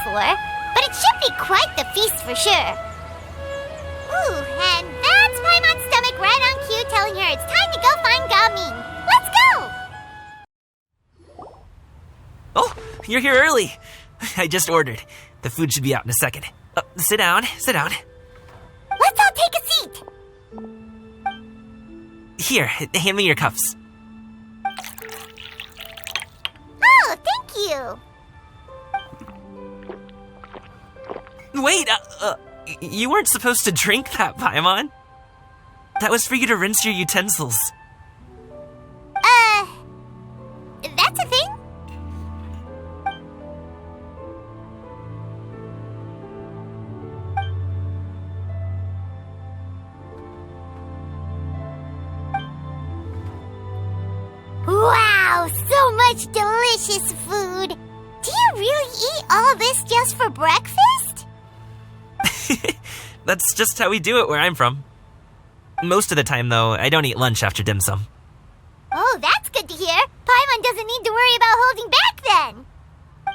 before, but it should be quite the feast for sure. Ooh, and that's Paimon's stomach right on cue telling her it's time to go find Gaming. Let's go! Oh, you're here early. I just ordered. The food should be out in a second. Sit down. Let's all take a seat. Here, hand me your cups. Oh, thank you. Wait, you weren't supposed to drink that, Paimon. That was for you to rinse your utensils. That's a thing? Wow, so much delicious food. Do you really eat all this just for breakfast? That's just how we do it where I'm from. Most of the time, though, I don't eat lunch after dim sum. Oh, that's good to hear. Paimon doesn't need to worry about holding back then.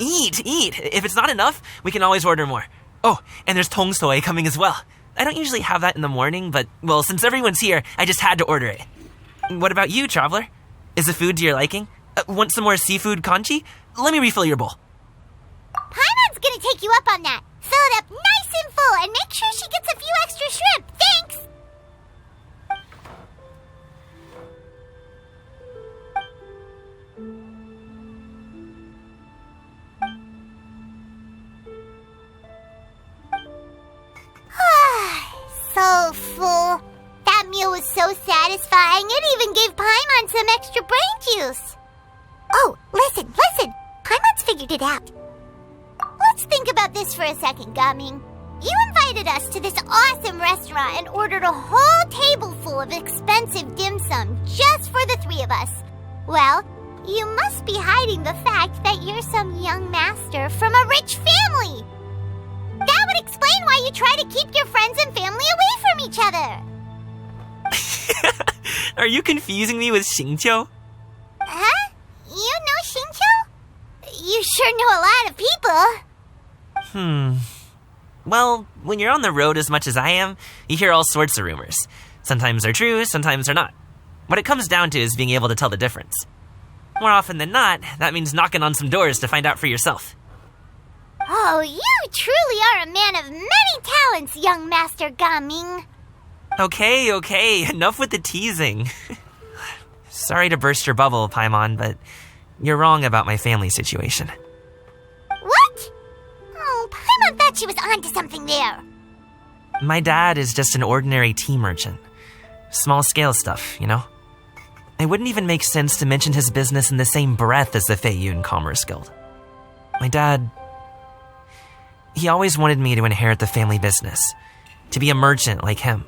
Eat. If it's not enough, we can always order more. Oh, and there's tong soy coming as well. I don't usually have that in the morning, but, well, since everyone's here, I just had to order it. What about you, traveler? Is the food to your liking? Want some more seafood congee? Let me refill your bowl. Paimon's gonna take you up on that. Fill it up nice and full and make sure she gets a few extra shrimp. Thanks! So full. That meal was so satisfying, it even gave Paimon some extra brain juice. Oh, listen. Paimon's figured it out. Let's think about this for a second, Gaming. You invited us to this awesome restaurant and ordered a whole table full of expensive dim sum just for the three of us. Well, you must be hiding the fact that you're some young master from a rich family. That would explain why you try to keep your friends and family away from each other. Are you confusing me with Xingqiu? Huh? You know Xingqiu? You sure know a lot of people. Well, when you're on the road as much as I am, you hear all sorts of rumors. Sometimes they're true, sometimes they're not. What it comes down to is being able to tell the difference. More often than not, that means knocking on some doors to find out for yourself. Oh, you truly are a man of many talents, young Master Gaming. Okay, enough with the teasing. Sorry to burst your bubble, Paimon, but you're wrong about my family situation. What? Oh, Paimon thought she was onto something there. My dad is just an ordinary tea merchant. Small-scale stuff, you know? It wouldn't even make sense to mention his business in the same breath as the Feiyun Commerce Guild. My dad... he always wanted me to inherit the family business, to be a merchant like him.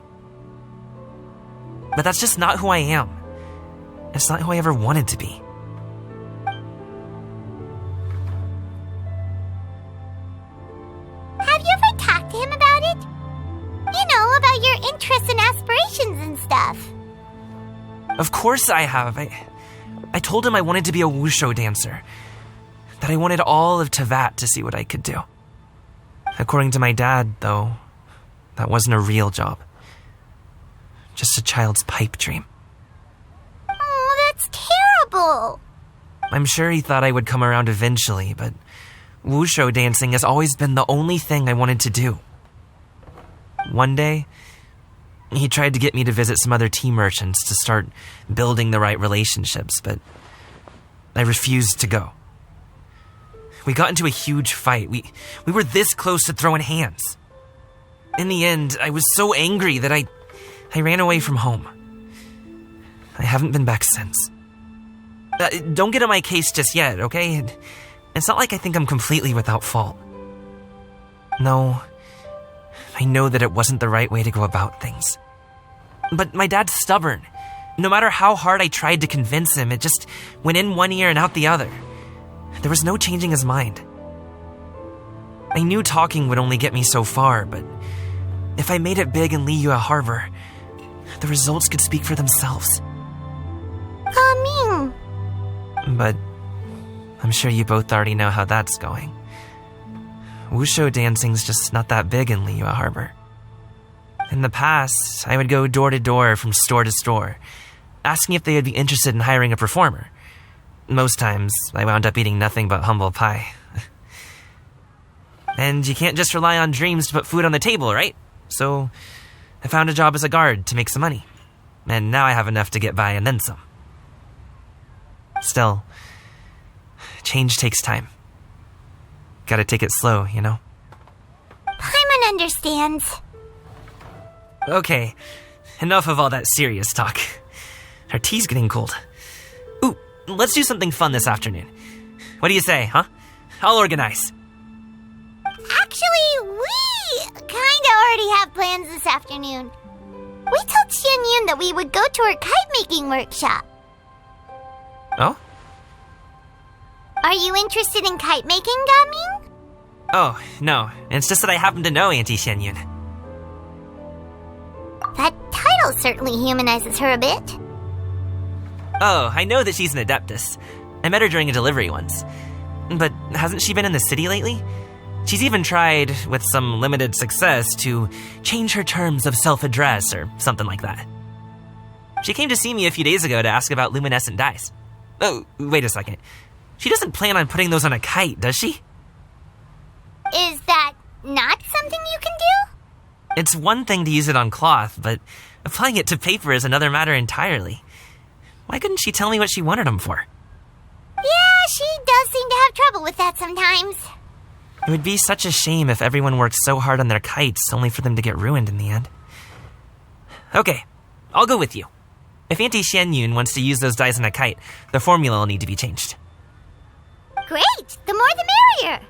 But that's just not who I am. It's not who I ever wanted to be. Have you ever talked to him about it? You know, about your interests and aspirations and stuff. Of course I have. I told him I wanted to be a wushu dancer. That I wanted all of Teyvat to see what I could do. According to my dad, though, that wasn't a real job. Just a child's pipe dream. Oh, that's terrible. I'm sure he thought I would come around eventually, but wushu dancing has always been the only thing I wanted to do. One day, he tried to get me to visit some other tea merchants to start building the right relationships, but I refused to go. We got into a huge fight. We were this close to throwing hands. In the end, I was so angry that I ran away from home. I haven't been back since. Don't get on my case just yet, okay? It's not like I think I'm completely without fault. No, I know that it wasn't the right way to go about things. But my dad's stubborn. No matter how hard I tried to convince him, it just went in one ear and out the other. There was no changing his mind. I knew talking would only get me so far, but if I made it big in Liyue Harbor, the results could speak for themselves. Gaming. But I'm sure you both already know how that's going. Wushu dancing's just not that big in Liyue Harbor. In the past, I would go door to door from store to store, asking if they would be interested in hiring a performer. Most times, I wound up eating nothing but humble pie. And you can't just rely on dreams to put food on the table, right? So, I found a job as a guard to make some money. And now I have enough to get by and then some. Still, change takes time. Gotta take it slow, you know? Paimon understands. Okay, enough of all that serious talk. Our tea's getting cold. Ooh, let's do something fun this afternoon. What do you say, huh? I'll organize. Actually, we kinda already have plans this afternoon. We told Xianyun that we would go to her kite-making workshop. Oh? Are you interested in kite-making, Gaming? Oh, no. It's just that I happen to know Auntie Xianyun. That title certainly humanizes her a bit. Oh, I know that she's an adeptus. I met her during a delivery once. But hasn't she been in the city lately? She's even tried, with some limited success, to change her terms of self-address or something like that. She came to see me a few days ago to ask about luminescent dyes. Oh, wait a second. She doesn't plan on putting those on a kite, does she? Is that not something you can do? It's one thing to use it on cloth, but applying it to paper is another matter entirely. Why couldn't she tell me what she wanted them for? Yeah, she does seem to have trouble with that sometimes. It would be such a shame if everyone worked so hard on their kites only for them to get ruined in the end. Okay, I'll go with you. If Auntie Xianyun wants to use those dyes on a kite, the formula will need to be changed. Great! The more the merrier!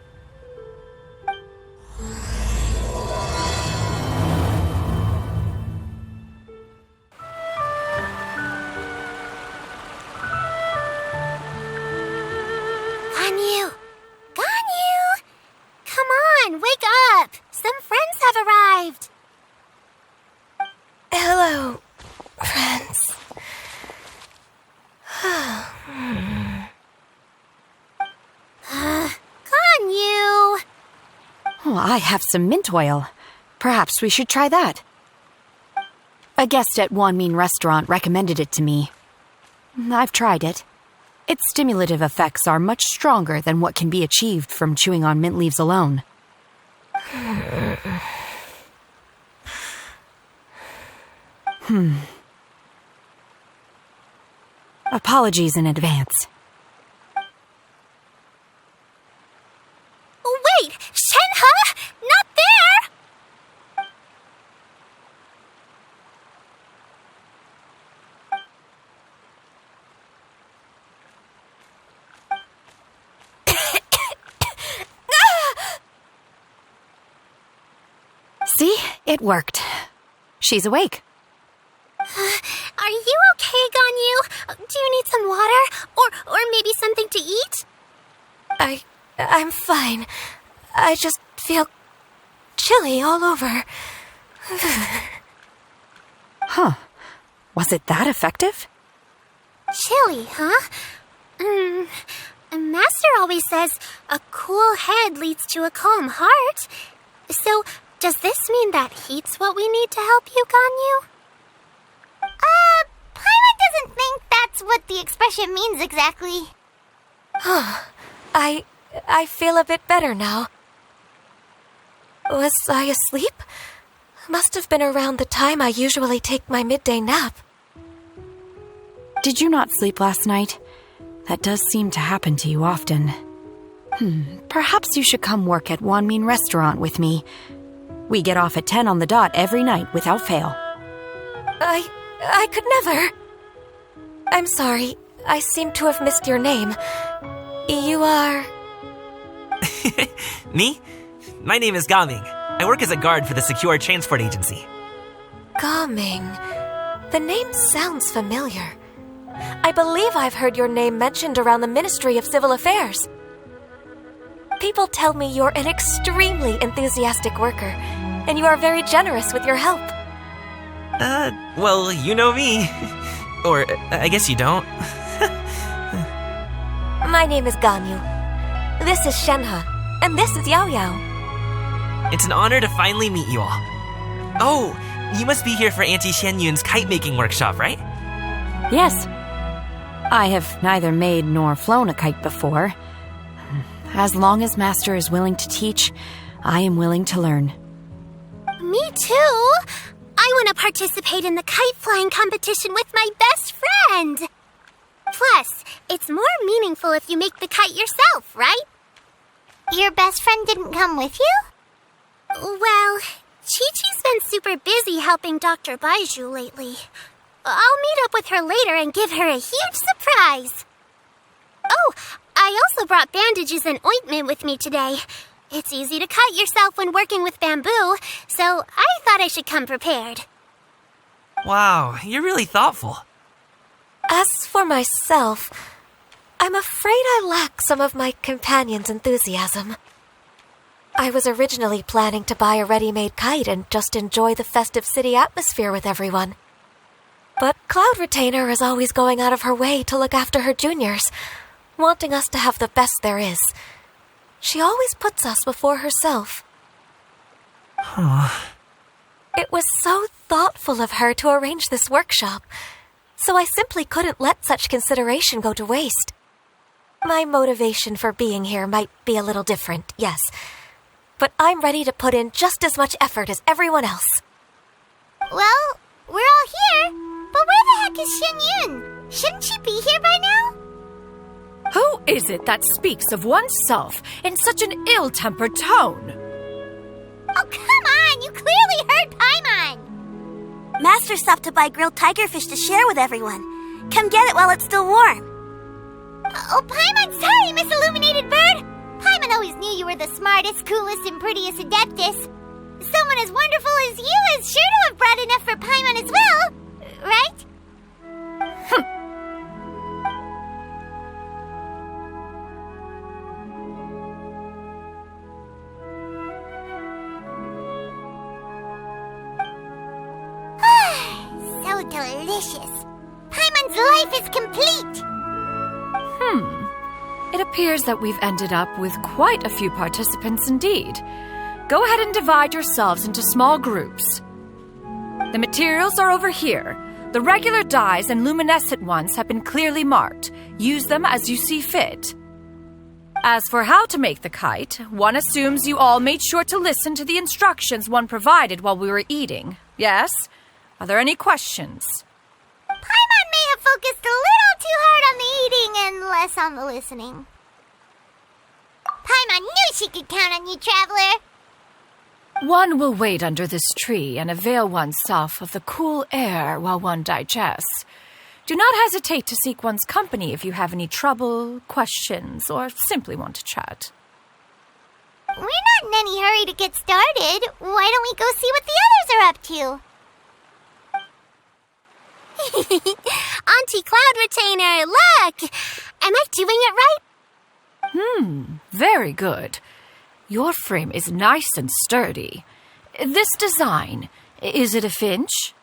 Ganyu! Ganyu! Come on, wake up! Some friends have arrived! Hello, friends. Ganyu! Oh, I have some mint oil. Perhaps we should try that. A guest at Wanmin restaurant recommended it to me. I've tried it. Its stimulative effects are much stronger than what can be achieved from chewing on mint leaves alone. Apologies in advance. Wait! Shenhe! Not there! See? It worked. She's awake. Are you okay, Ganyu? Do you need some water? Or maybe something to eat? I'm fine. I just feel chilly all over. Huh. Was it that effective? Chilly, huh? Master always says a cool head leads to a calm heart. So, does this mean that heat's what we need to help you, Ganyu? Paimon doesn't think that's what the expression means exactly. I feel a bit better now. Was I asleep? Must have been around the time I usually take my midday nap. Did you not sleep last night? That does seem to happen to you often. Perhaps you should come work at Wanmin restaurant with me. We get off at 10 on the dot every night without fail. I could never. I'm sorry. I seem to have missed your name. You are... Me? My name is Gaming. I work as a guard for the Secure Transport Agency. Gaming. The name sounds familiar. I believe I've heard your name mentioned around the Ministry of Civil Affairs. People tell me you're an extremely enthusiastic worker, and you are very generous with your help. Well, you know me. Or, I guess you don't. My name is Ganyu. This is Shenhe, and this is Yao Yao. It's an honor to finally meet you all. Oh, you must be here for Auntie Xianyun's kite-making workshop, right? Yes. I have neither made nor flown a kite before. As long as Master is willing to teach, I am willing to learn. Me too. I want to participate in the kite flying competition with my best friend. Plus, it's more meaningful if you make the kite yourself, right? Your best friend didn't come with you? Well, Chi-Chi's been super busy helping Dr. Baiju lately. I'll meet up with her later and give her a huge surprise. Oh, I also brought bandages and ointment with me today. It's easy to cut yourself when working with bamboo, so I thought I should come prepared. Wow, you're really thoughtful. As for myself, I'm afraid I lack some of my companion's enthusiasm. I was originally planning to buy a ready-made kite and just enjoy the festive city atmosphere with everyone. But Cloud Retainer is always going out of her way to look after her juniors, wanting us to have the best there is. She always puts us before herself. It was so thoughtful of her to arrange this workshop, so I simply couldn't let such consideration go to waste. My motivation for being here might be a little different, yes, but I'm ready to put in just as much effort as everyone else. Well, we're all here, but where the heck is Xianyun? Shouldn't she be here by now? Who is it that speaks of oneself in such an ill-tempered tone? Oh, come on! You clearly heard Paimon! Master stopped to buy grilled tigerfish to share with everyone. Come get it while it's still warm. Oh, Paimon, sorry, Miss Illuminated Bird! Paimon always knew you were the smartest, coolest, and prettiest Adeptus. Someone as wonderful as you is sure to have brought enough for Paimon as well, right? So delicious. Paimon's life is complete. It appears that we've ended up with quite a few participants indeed. Go ahead and divide yourselves into small groups. The materials are over here. The regular dyes and luminescent ones have been clearly marked. Use them as you see fit. As for how to make the kite, one assumes you all made sure to listen to the instructions one provided while we were eating. Yes? Are there any questions? Paimon may have focused a little too hard on the eating and less on the listening. Paimon knew she could count on you, Traveler. One will wait under this tree and avail oneself of the cool air while one digests. Do not hesitate to seek one's company if you have any trouble, questions, or simply want to chat. We're not in any hurry to get started. Why don't we go see what the others are up to? Auntie Cloud Retainer, look! Am I doing it right? Very good. Your frame is nice and sturdy. This design, is it a finch?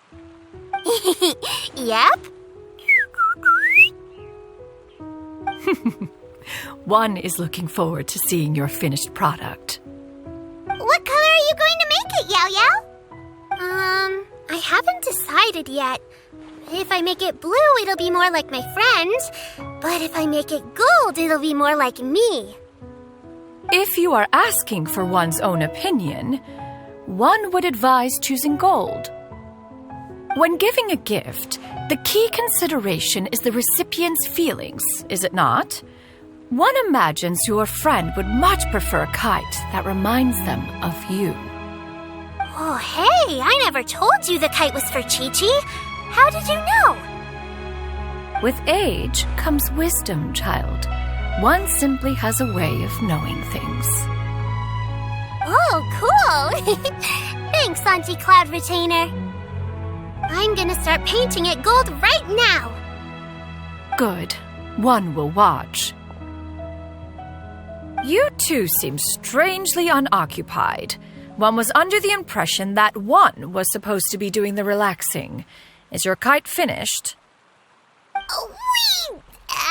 Yep. One is looking forward to seeing your finished product. What color are you going to make it, Yao Yao? I haven't decided yet. If I make it blue, it'll be more like my friend. But if I make it gold, it'll be more like me. If you are asking for one's own opinion, one would advise choosing gold. When giving a gift, the key consideration is the recipient's feelings, is it not? One imagines your friend would much prefer a kite that reminds them of you. Oh, hey, I never told you the kite was for Chi-Chi. How did you know? With age comes wisdom, child. One simply has a way of knowing things. Oh, cool. Thanks, Auntie Cloud Retainer. I'm gonna start painting it gold right now. Good. One will watch. You two seem strangely unoccupied. One was under the impression that one was supposed to be doing the relaxing. Is your kite finished? We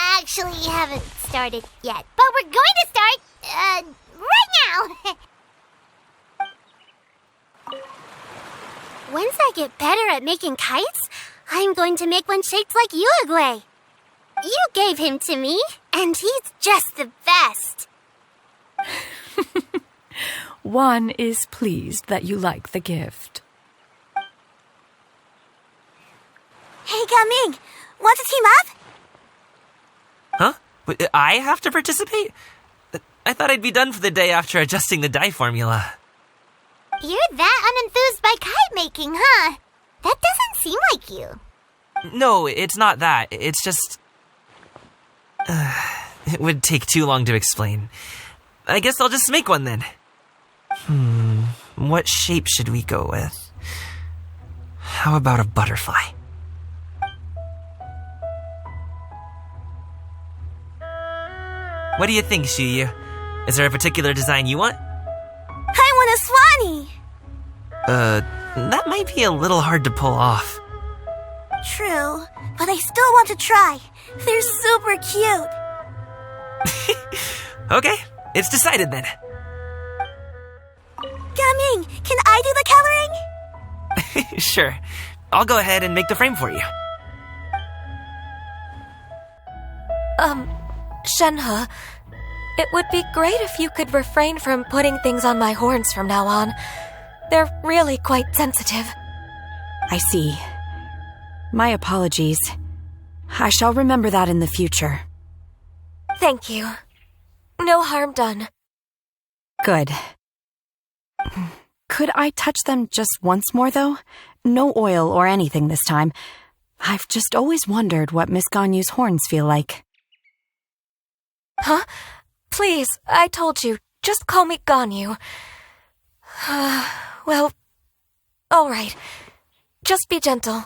actually haven't started yet, but we're going to start, right now. to get better at making kites, I'm going to make one shaped like Uruguay. You gave him to me, and he's just the best. One is pleased that you like the gift. Hey, Gaming, want to team up? Huh? But I have to participate? I thought I'd be done for the day after adjusting the dye formula. You're that unenthused by kite making, huh? That doesn't seem like you. No, it's not that. It's just... it would take too long to explain. I guess I'll just make one then. What shape should we go with? How about a butterfly? What do you think, Shuyu? Is there a particular design you want? I want a swanee! That might be a little hard to pull off. True, but I still want to try. They're super cute. Okay, it's decided then. Gaming, can I do the coloring? Sure. I'll go ahead and make the frame for you. Shenhe, it would be great if you could refrain from putting things on my horns from now on. They're really quite sensitive. I see. My apologies. I shall remember that in the future. Thank you. No harm done. Good. Could I touch them just once more, though? No oil or anything this time. I've just always wondered what Miss Ganyu's horns feel like. Huh? Please, I told you. Just call me Ganyu. Well, all right. Just be gentle.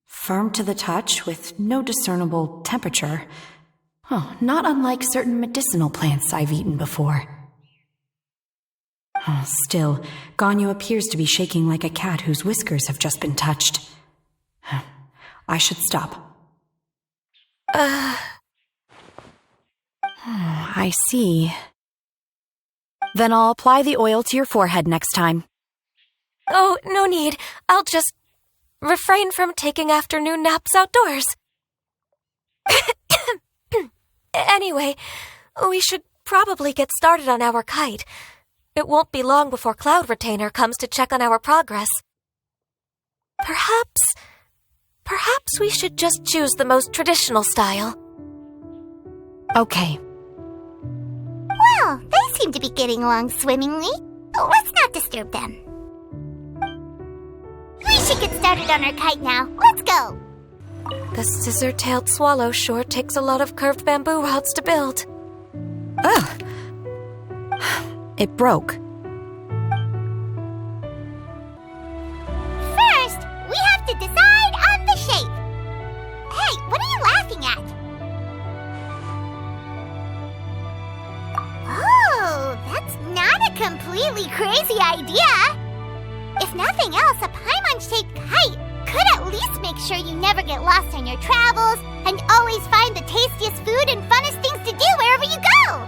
Firm to the touch with no discernible temperature. Oh, not unlike certain medicinal plants I've eaten before. Oh, still, Ganyu appears to be shaking like a cat whose whiskers have just been touched. I should stop. I see. Then I'll apply the oil to your forehead next time. Oh, no need. I'll just refrain from taking afternoon naps outdoors. Anyway, we should probably get started on our kite. It won't be long before Cloud Retainer comes to check on our progress. Perhaps we should just choose the most traditional style. Okay. Well, they seem to be getting along swimmingly. Let's not disturb them. We should get started on our kite now. Let's go. The scissor-tailed swallow sure takes a lot of curved bamboo rods to build. Ugh. It broke. First, we have to decide on the shape. Hey, what are you laughing at? Oh, that's not a completely crazy idea. If nothing else, a Paimon-shaped kite could at least make sure you never get lost on your travels and always find the tastiest food and funnest things to do wherever you go.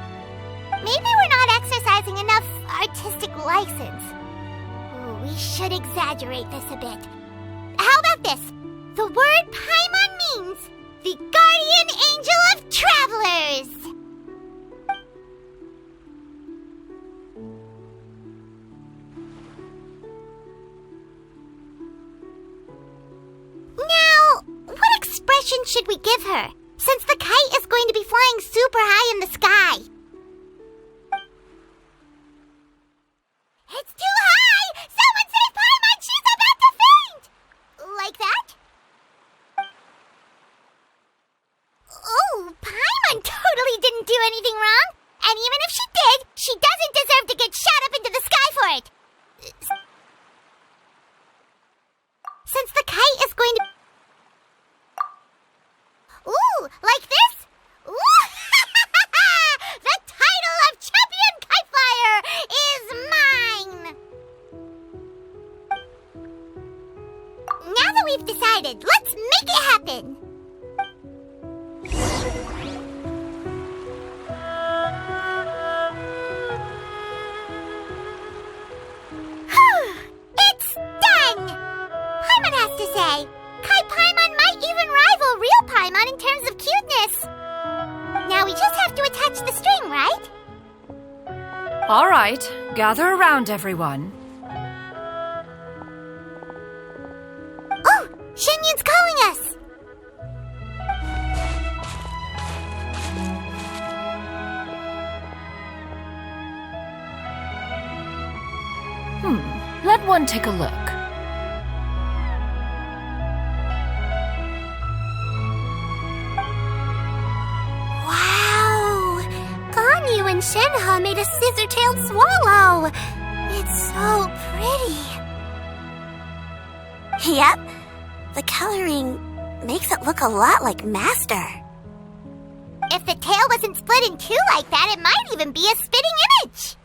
Maybe we're not exercising enough artistic license. Ooh, we should exaggerate this a bit. How about this? The word Paimon means the guardian angel of travelers. Now, what expression should we give her, since the kite is going to be flying super high in the sky? It's too high! Someone save Paimon! She's about to faint! Like that? Oh, Paimon totally didn't do anything wrong. And even if she did, she doesn't deserve to get shot up into the sky for it. Since the kite is going to... Ooh, like this? Ooh! The title of Champion Kite Flyer is mine! Now that we've decided, let's make it happen! to attach the string, right? All right, gather around, everyone. Oh, Shenyun's calling us! Let one take a look. Wow! Ganyu and Shenhe made a scissor-tailed swallow! It's so pretty. Yep. The coloring makes it look a lot like Master. If the tail wasn't split in two like that, it might even be a spitting image.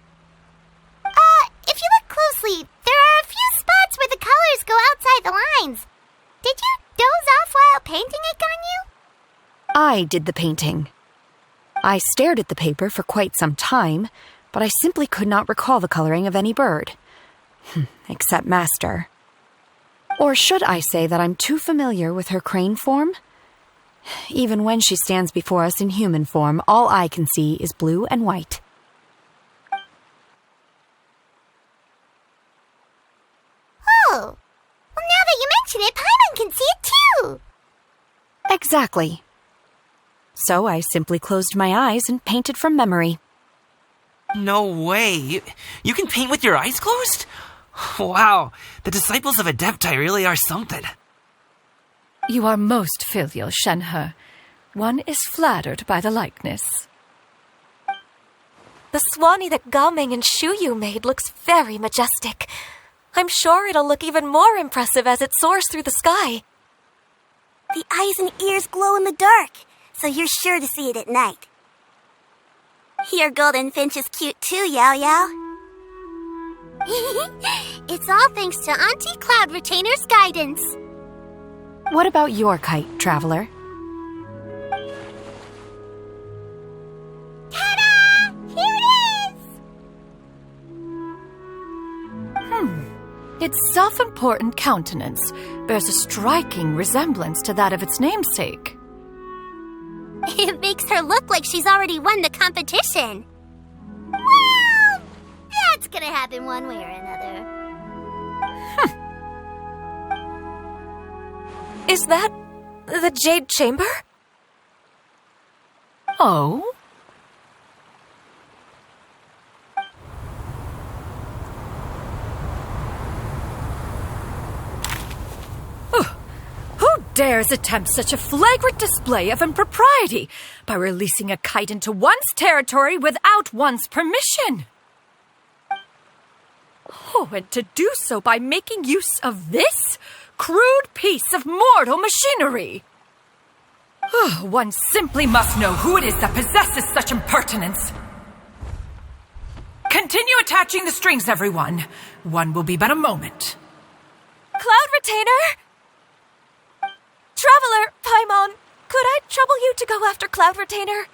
If you look closely, there are a few spots where the colors go outside the lines. Did you doze off while painting it, Ganyu? I did the painting. I stared at the paper for quite some time, but I simply could not recall the coloring of any bird. Except Master. Or should I say that I'm too familiar with her crane form? Even when she stands before us in human form, all I can see is blue and white. Oh, well, now that you mention it, Paimon can see it too. Exactly. So I simply closed my eyes and painted from memory. No way. You can paint with your eyes closed? Wow, the disciples of Adepti really are something. You are most filial, Shenhe. One is flattered by the likeness. The swanee that Gaming and Shuyu made looks very majestic. I'm sure it'll look even more impressive as it soars through the sky. The eyes and ears glow in the dark, so you're sure to see it at night. Your golden finch is cute too, Yao Yao. It's all thanks to Auntie Cloud Retainer's guidance. What about your kite, Traveler? Ta-da! Here it is! Its self-important countenance bears a striking resemblance to that of its namesake. It makes her look like she's already won the competition. Well, that's gonna happen one way or another. Is that the Jade Chamber? Oh? Who dares attempt such a flagrant display of impropriety by releasing a kite into one's territory without one's permission? Oh, and to do so by making use of this crude piece of mortal machinery. One simply must know who it is that possesses such impertinence. Continue attaching the strings, everyone. One will be but a moment. Cloud Retainer? Traveler, Paimon, could I trouble you to go after Cloud Retainer?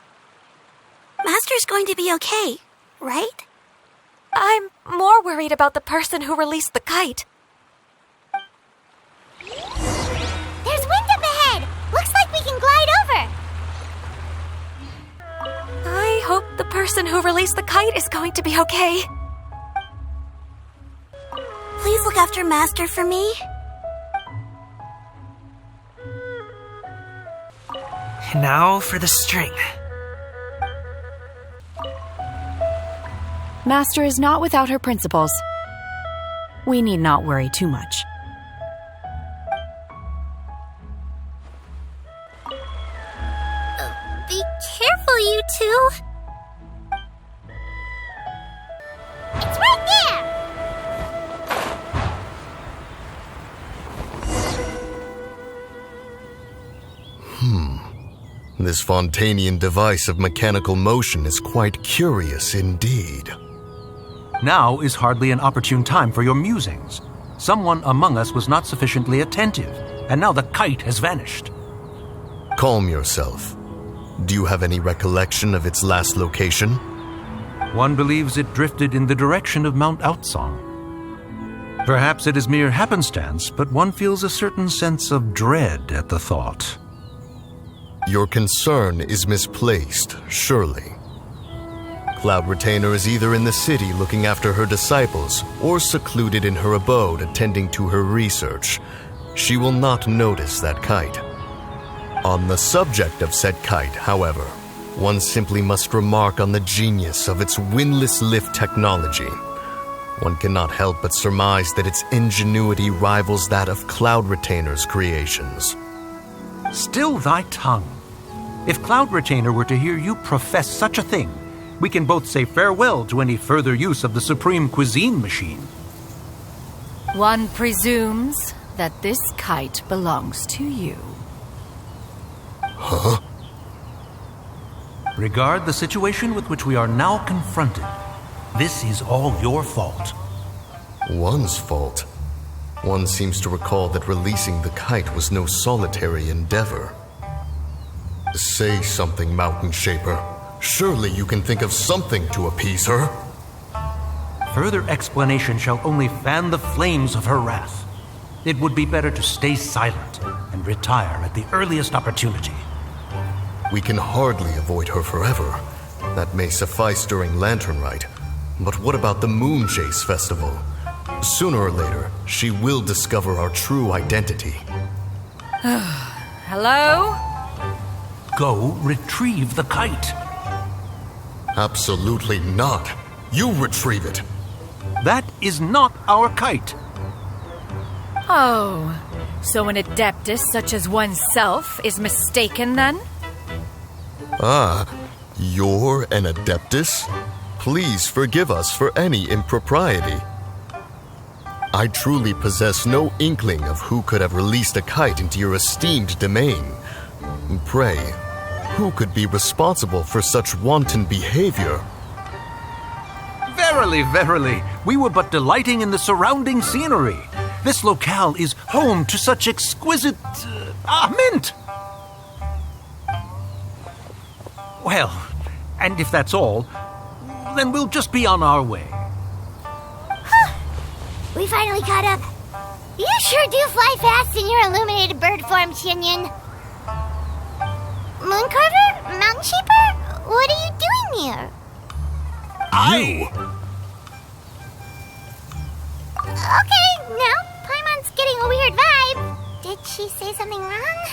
Master's going to be okay, right? I'm more worried about the person who released the kite. There's wind up ahead! Looks like we can glide over! I hope the person who released the kite is going to be okay. Please look after Master for me. And now for the string. Master is not without her principles. We need not worry too much. Be careful, you two. It's right there! This Fontanian device of mechanical motion is quite curious indeed. Now is hardly an opportune time for your musings. Someone among us was not sufficiently attentive, and now the kite has vanished. Calm yourself. Do you have any recollection of its last location? One believes it drifted in the direction of Mount Outsong. Perhaps it is mere happenstance, but one feels a certain sense of dread at the thought. Your concern is misplaced, surely. Cloud Retainer is either in the city looking after her disciples or secluded in her abode attending to her research. She will not notice that kite. On the subject of said kite, however, one simply must remark on the genius of its windlass lift technology. One cannot help but surmise that its ingenuity rivals that of Cloud Retainer's creations. Still thy tongue. If Cloud Retainer were to hear you profess such a thing, we can both say farewell to any further use of the Supreme Cuisine Machine. One presumes that this kite belongs to you. Huh? Regard the situation with which we are now confronted. This is all your fault. One's fault? One seems to recall that releasing the kite was no solitary endeavor. Say something, Mountain Shaper. Surely you can think of something to appease her. Further explanation shall only fan the flames of her wrath. It would be better to stay silent and retire at the earliest opportunity. We can hardly avoid her forever. That may suffice during Lantern Rite. But what about the Moon Chase Festival? Sooner or later, she will discover our true identity. Hello? Go retrieve the kite. Absolutely not. You retrieve it. That is not our kite. Oh, so an adeptus such as oneself is mistaken then? Ah, you're an adeptus? Please forgive us for any impropriety. I truly possess no inkling of who could have released a kite into your esteemed domain. Pray, who could be responsible for such wanton behavior? Verily, verily, we were but delighting in the surrounding scenery. This locale is home to such exquisite... mint! Well, and if that's all, then we'll just be on our way. We finally caught up. You sure do fly fast in your illuminated bird form, Shinyan. Mooncarver? Mountain Shaper? What are you doing here? Okay, now Paimon's getting a weird vibe. Did she say something wrong?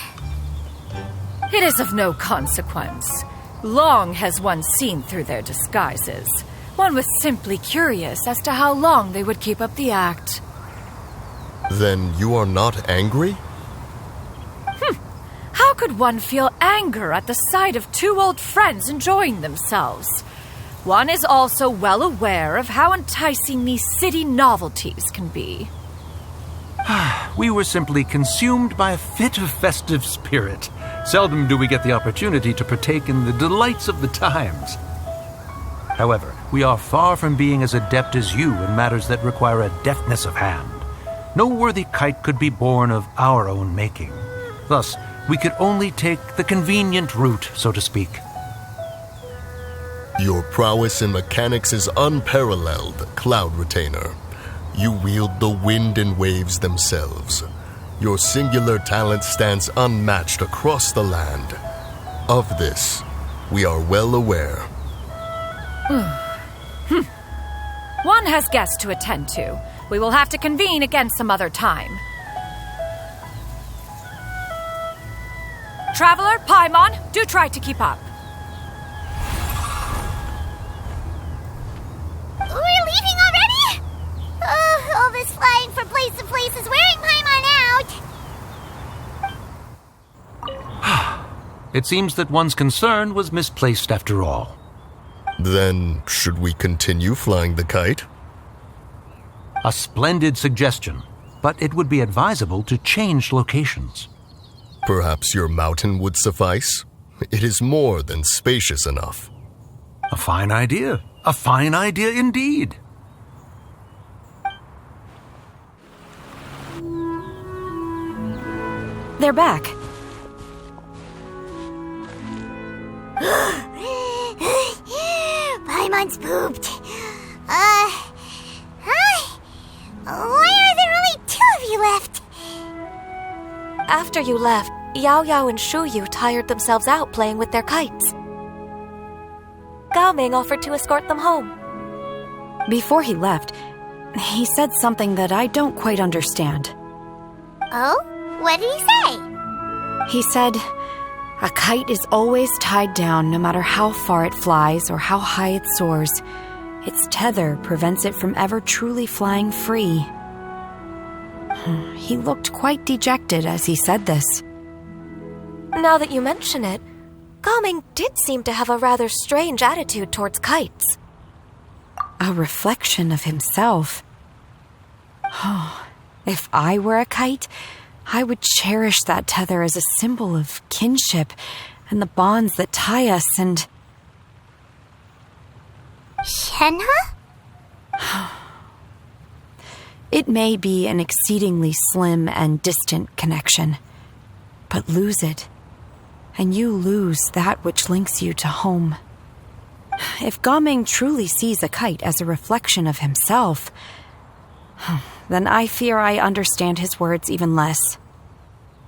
It is of no consequence. Long has one seen through their disguises. One was simply curious as to how long they would keep up the act. Then you are not angry? How could one feel anger at the sight of two old friends enjoying themselves? One is also well aware of how enticing these city novelties can be. We were simply consumed by a fit of festive spirit. Seldom do we get the opportunity to partake in the delights of the times. However, we are far from being as adept as you in matters that require a deftness of hand. No worthy kite could be born of our own making. Thus, we could only take the convenient route, so to speak. Your prowess in mechanics is unparalleled, Cloud Retainer. You wield the wind and waves themselves. Your singular talent stands unmatched across the land. Of this, we are well aware. One has guests to attend to. We will have to convene again some other time. Traveler, Paimon, do try to keep up. We're leaving already? Oh, all this flying from place to place is wearing Paimon out. It seems that one's concern was misplaced after all. Then, should we continue flying the kite? A splendid suggestion, but it would be advisable to change locations. Perhaps your mountain would suffice? It is more than spacious enough. A fine idea. A fine idea indeed. They're back. Paimon's pooped. Hi. Why are there only two of you left? After you left, Yao Yao and Shuyu tired themselves out playing with their kites. Gao Gaming offered to escort them home. Before he left, he said something that I don't quite understand. Oh? What did he say? He said, a kite is always tied down no matter how far it flies or how high it soars. Its tether prevents it from ever truly flying free. He looked quite dejected as he said this. Now that you mention it, Gaming did seem to have a rather strange attitude towards kites. A reflection of himself. Oh, if I were a kite, I would cherish that tether as a symbol of kinship and the bonds that tie us and... Shenhe? It may be an exceedingly slim and distant connection, but lose it, and you lose that which links you to home. If Gaming truly sees a kite as a reflection of himself, then I fear I understand his words even less.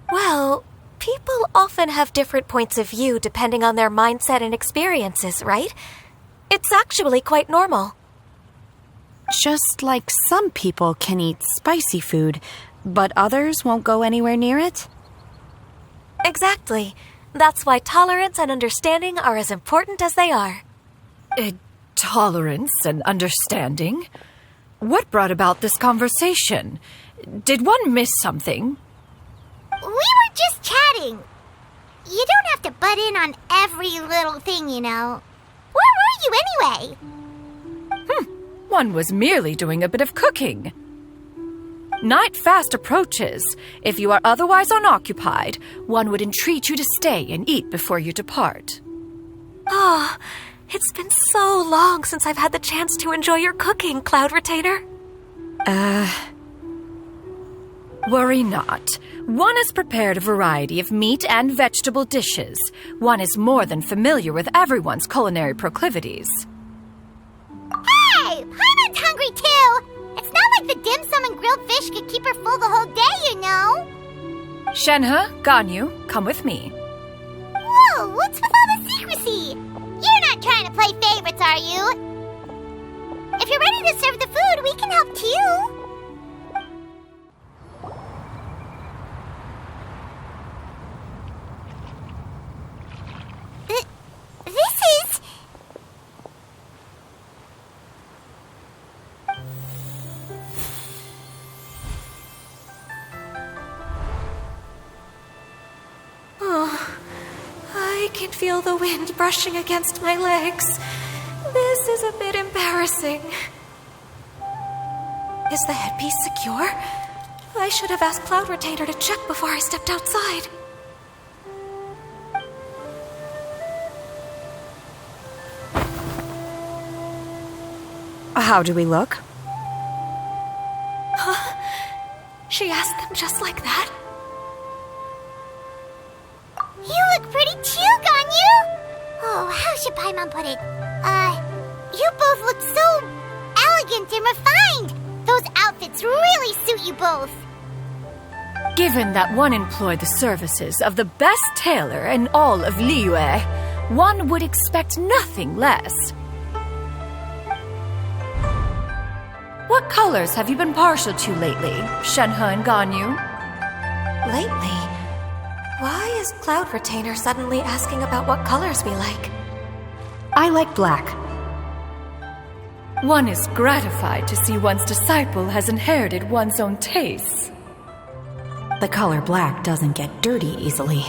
Well, people often have different points of view depending on their mindset and experiences, right? It's actually quite normal. Just like some people can eat spicy food, but others won't go anywhere near it? Exactly. That's why tolerance and understanding are as important as they are. Tolerance and understanding? What brought about this conversation? Did one miss something? We were just chatting. You don't have to butt in on every little thing, you know. Where were you anyway? One was merely doing a bit of cooking. Night fast approaches. If you are otherwise unoccupied, one would entreat you to stay and eat before you depart. Oh, it's been so long since I've had the chance to enjoy your cooking, Cloud Retainer. Worry not. One has prepared a variety of meat and vegetable dishes. One is more than familiar with everyone's culinary proclivities. Hey! Paimon's hungry too! It's not like the dim sum and grilled fish could keep her full the whole day, you know! Shenhe, Ganyu, come with me. Whoa, what's with all the secrecy? You're not trying to play favorites, are you? If you're ready to serve the food, we can help too. This is... Oh, I can feel the wind brushing against my legs. This is a bit embarrassing. Is the headpiece secure? I should have asked Cloud Retainer to check before I stepped outside. How do we look? Huh? She asked them just like that? You look pretty too, Ganyu! Oh, how should Paimon put it? You both look so elegant and refined! Those outfits really suit you both. Given that one employed the services of the best tailor in all of Liyue, one would expect nothing less. What colors have you been partial to lately, Shenhe and Ganyu? Lately? Why is Cloud Retainer suddenly asking about what colors we like? I like black. One is gratified to see one's disciple has inherited one's own tastes. The color black doesn't get dirty easily,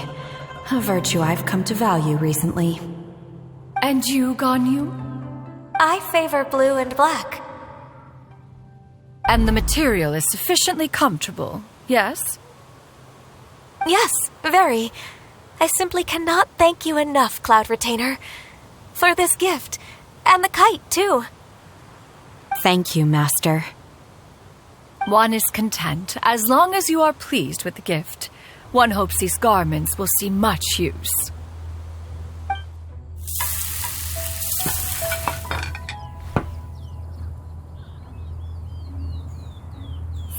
a virtue I've come to value recently. And you, Ganyu? I favor blue and black. And the material is sufficiently comfortable, yes? Yes, very. I simply cannot thank you enough, Cloud Retainer, for this gift, and the kite, too. Thank you, Master. One is content as long as you are pleased with the gift. One hopes these garments will see much use.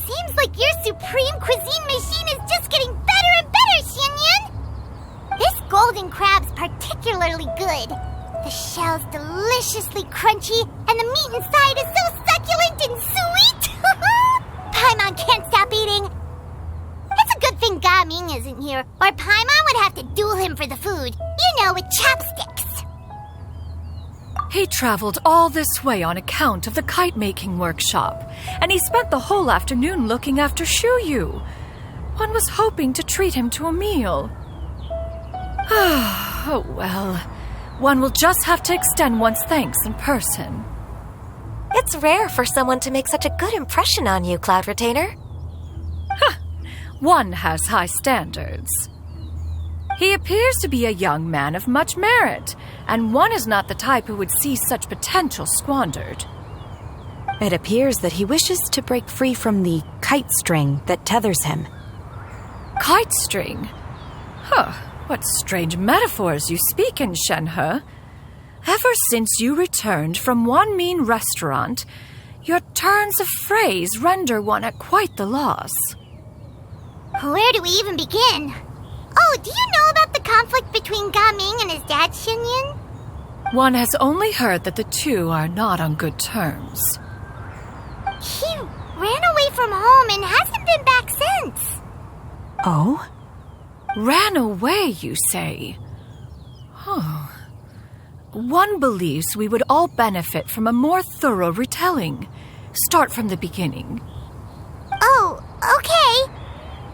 Seems like your supreme cuisine machine is just getting better and better, Xinyun! This golden crab's particularly good. The shell's deliciously crunchy, and the meat inside is so succulent and sweet! Paimon can't stop eating. It's a good thing Gaming isn't here, or Paimon would have to duel him for the food. You know, with chopsticks. He traveled all this way on account of the kite-making workshop, and he spent the whole afternoon looking after Shuyu. One was hoping to treat him to a meal. Oh well, one will just have to extend one's thanks in person. It's rare for someone to make such a good impression on you, Cloud Retainer. One has high standards. He appears to be a young man of much merit, and one is not the type who would see such potential squandered. It appears that he wishes to break free from the kite string that tethers him. Kite string? What strange metaphors you speak in, Shenhe. Ever since you returned from one mean restaurant, your turns of phrase render one at quite the loss. Where do we even begin? Oh, do you know about the conflict between Gaming and his dad, Xinyan? One has only heard that the two are not on good terms. He ran away from home and hasn't been back since. Oh? Ran away, you say? One believes we would all benefit from a more thorough retelling. Start from the beginning. Oh, okay.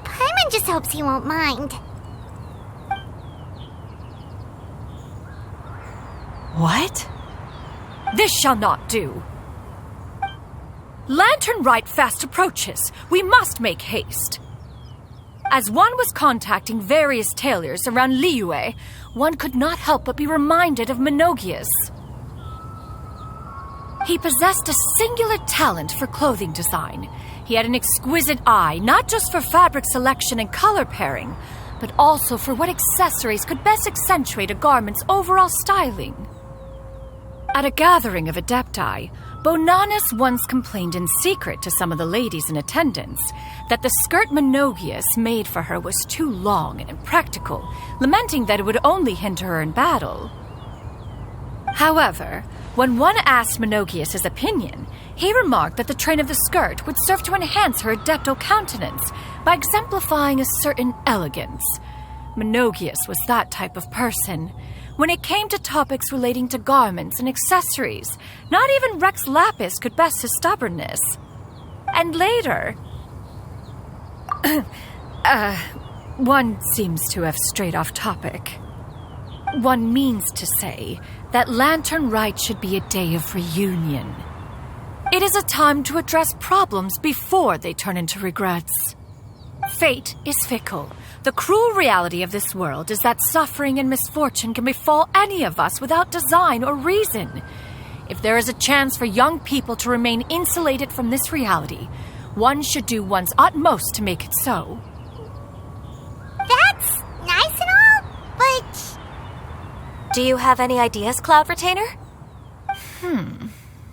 Paimon just hopes he won't mind. What? This shall not do. Lantern Rite fast approaches. We must make haste. As one was contacting various tailors around Liyue, one could not help but be reminded of Menogias. He possessed a singular talent for clothing design. He had an exquisite eye, not just for fabric selection and color pairing, but also for what accessories could best accentuate a garment's overall styling. At a gathering of Adepti, Bonanis once complained in secret to some of the ladies in attendance that the skirt Menogias made for her was too long and impractical, lamenting that it would only hinder her in battle. However, when one asked Menogias his opinion, he remarked that the train of the skirt would serve to enhance her adeptal countenance by exemplifying a certain elegance. Menogias was that type of person. When it came to topics relating to garments and accessories, not even Rex Lapis could best his stubbornness. And later... one seems to have strayed off topic. One means to say that Lantern Rite should be a day of reunion. It is a time to address problems before they turn into regrets. Fate is fickle. The cruel reality of this world is that suffering and misfortune can befall any of us without design or reason. If there is a chance for young people to remain insulated from this reality, one should do one's utmost to make it so. That's nice and all, but... Do you have any ideas, Cloud Retainer?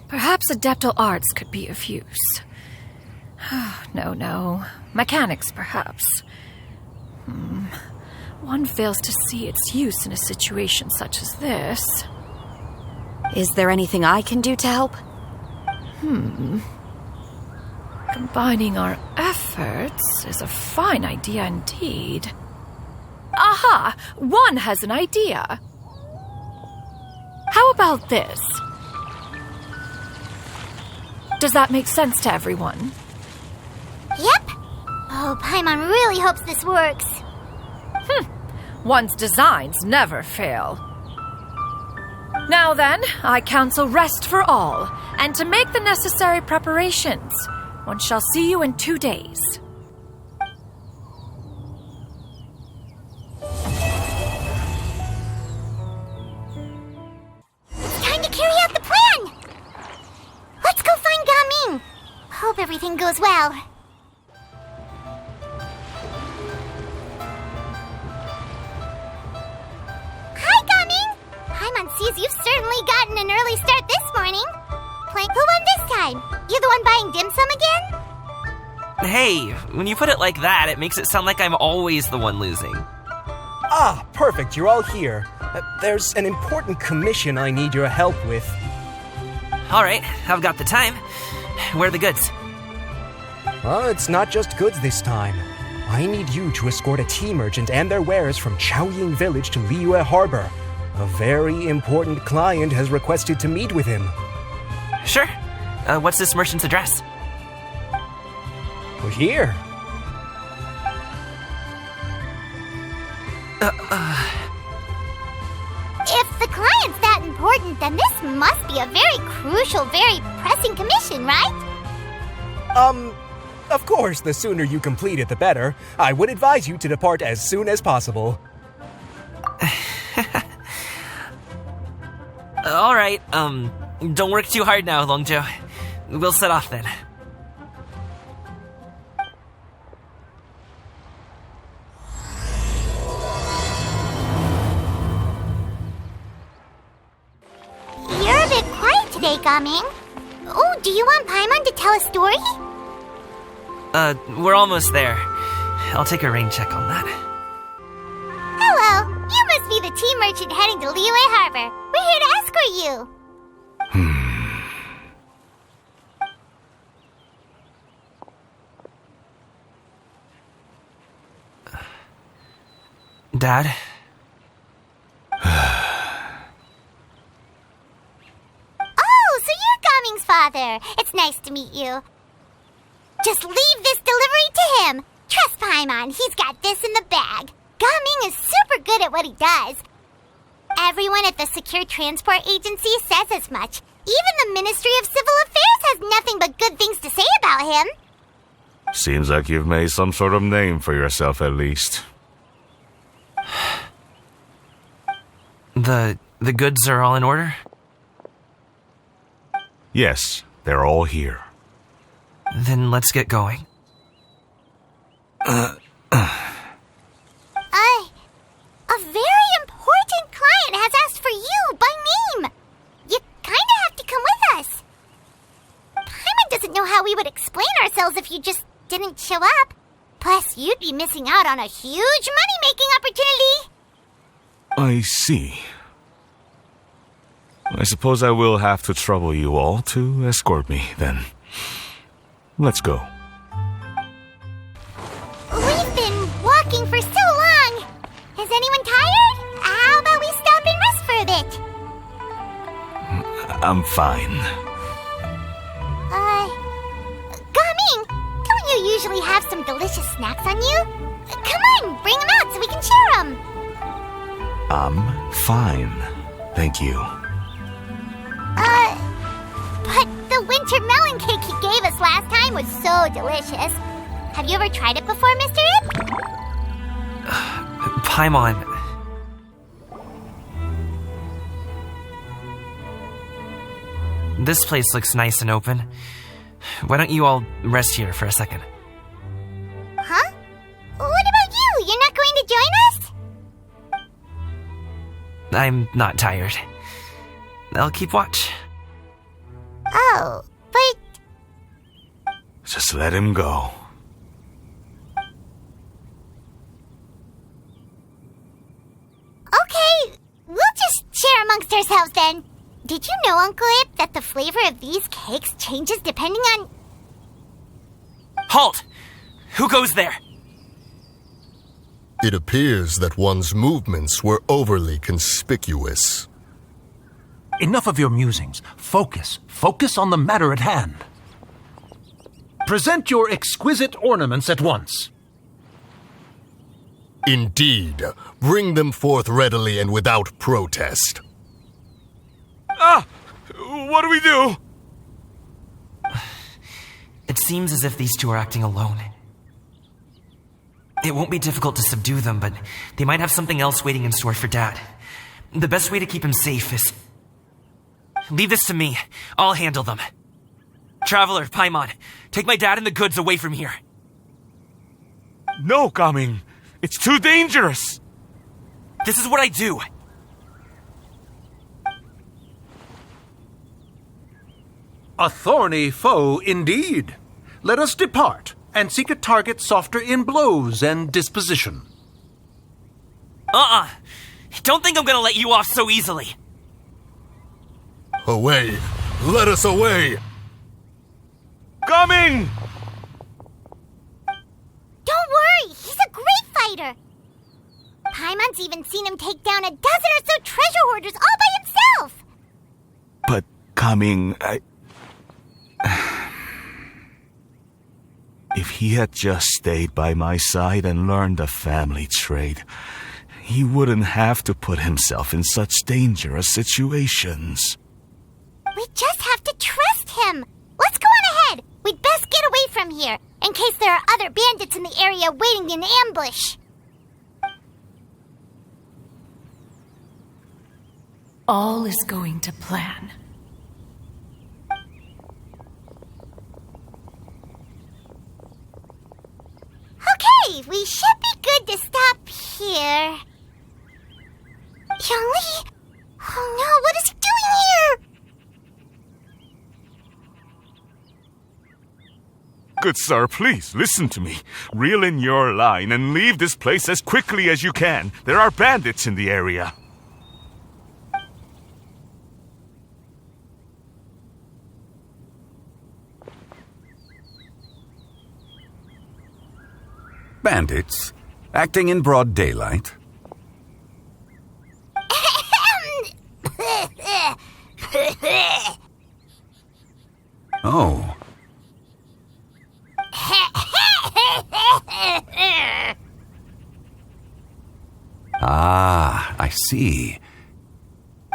Perhaps adeptal arts could be of use. No. Mechanics, perhaps. One fails to see its use in a situation such as this. Is there anything I can do to help? Combining our efforts is a fine idea indeed. Aha! One has an idea. How about this? Does that make sense to everyone? Yep. Oh, Paimon really hopes this works. One's designs never fail. Now then, I counsel rest for all, and to make the necessary preparations. One shall see you in 2 days. It's time to carry out the plan! Let's go find Gaming. Hope everything goes well. Sees you've certainly gotten an early start this morning. Who won this time? You the one buying dim sum again? Hey, when you put it like that, it makes it sound like I'm always the one losing. Ah, perfect, you're all here. There's an important commission I need your help with. All right, I've got the time. Where are the goods? It's not just goods this time. I need you to escort a tea merchant and their wares from Chaoying Village to Liyue Harbor. A very important client has requested to meet with him. Sure. What's this merchant's address? Here. If the client's that important, then this must be a very crucial, very pressing commission, right? Of course, the sooner you complete it, the better. I would advise you to depart as soon as possible. All right, don't work too hard now, Longzhou. We'll set off then. You're a bit quiet today, Gaming. Oh, do you want Paimon to tell a story? We're almost there. I'll take a rain check on that. Hello, you must be the tea merchant heading to Liyue Harbor. We're here to escort you. Dad? Oh, so you're Gaming's father. It's nice to meet you. Just leave this delivery to him. Trust Paimon, he's got this in the bag. Gaming is super good at what he does. Everyone at the Secure Transport Agency says as much. Even the Ministry of Civil Affairs has nothing but good things to say about him. Seems like you've made some sort of name for yourself, at least. The goods are all in order? Yes, they're all here. Then let's get going. A very important client has asked for you by name. You kinda have to come with us. Paimon doesn't know how we would explain ourselves if you just didn't show up. Plus, you'd be missing out on a huge money-making opportunity. I see. I suppose I will have to trouble you all to escort me, then. Let's go. We've been walking for so long. Is anyone tired? How about we stop and rest for a bit? I'm fine. Gaming, don't you usually have some delicious snacks on you? Come on, bring them out so we can share them. I'm fine. Thank you. But the winter melon cake he gave us last time was so delicious. Have you ever tried it before, Mr. Ip? Paimon. This place looks nice and open. Why don't you all rest here for a second? Huh? What about you? You're not going to join us? I'm not tired. I'll keep watch. Oh, but... Just let him go. Okay, we'll just share amongst ourselves then. Did you know, Uncle Ip, that the flavor of these cakes changes depending on... Halt! Who goes there? It appears that one's movements were overly conspicuous. Enough of your musings. Focus. Focus on the matter at hand. Present your exquisite ornaments at once. Indeed. Bring them forth readily and without protest. What do we do? It seems as if these two are acting alone. It won't be difficult to subdue them, but they might have something else waiting in store for Dad. The best way to keep him safe is... Leave this to me. I'll handle them. Traveler, Paimon, take my dad and the goods away from here. No, Gaming. It's too dangerous. This is what I do. A thorny foe indeed. Let us depart and seek a target softer in blows and disposition. Don't think I'm gonna let you off so easily. Away! Let us away! Coming! Don't worry, he's a great fighter. Paimon's even seen him take down a dozen or so treasure hoarders all by himself. But coming, If he had just stayed by my side and learned the family trade, he wouldn't have to put himself in such dangerous situations. We just have to trust him. Let's go on ahead. We'd best get away from here, in case there are other bandits in the area waiting in ambush. All is going to plan. Okay, we should be good to stop here. Young Lee? Oh no, what is he doing here? Good sir, please listen to me. Reel in your line and leave this place as quickly as you can. There are bandits in the area. Bandits? Acting in broad daylight? Oh. Ah, I see.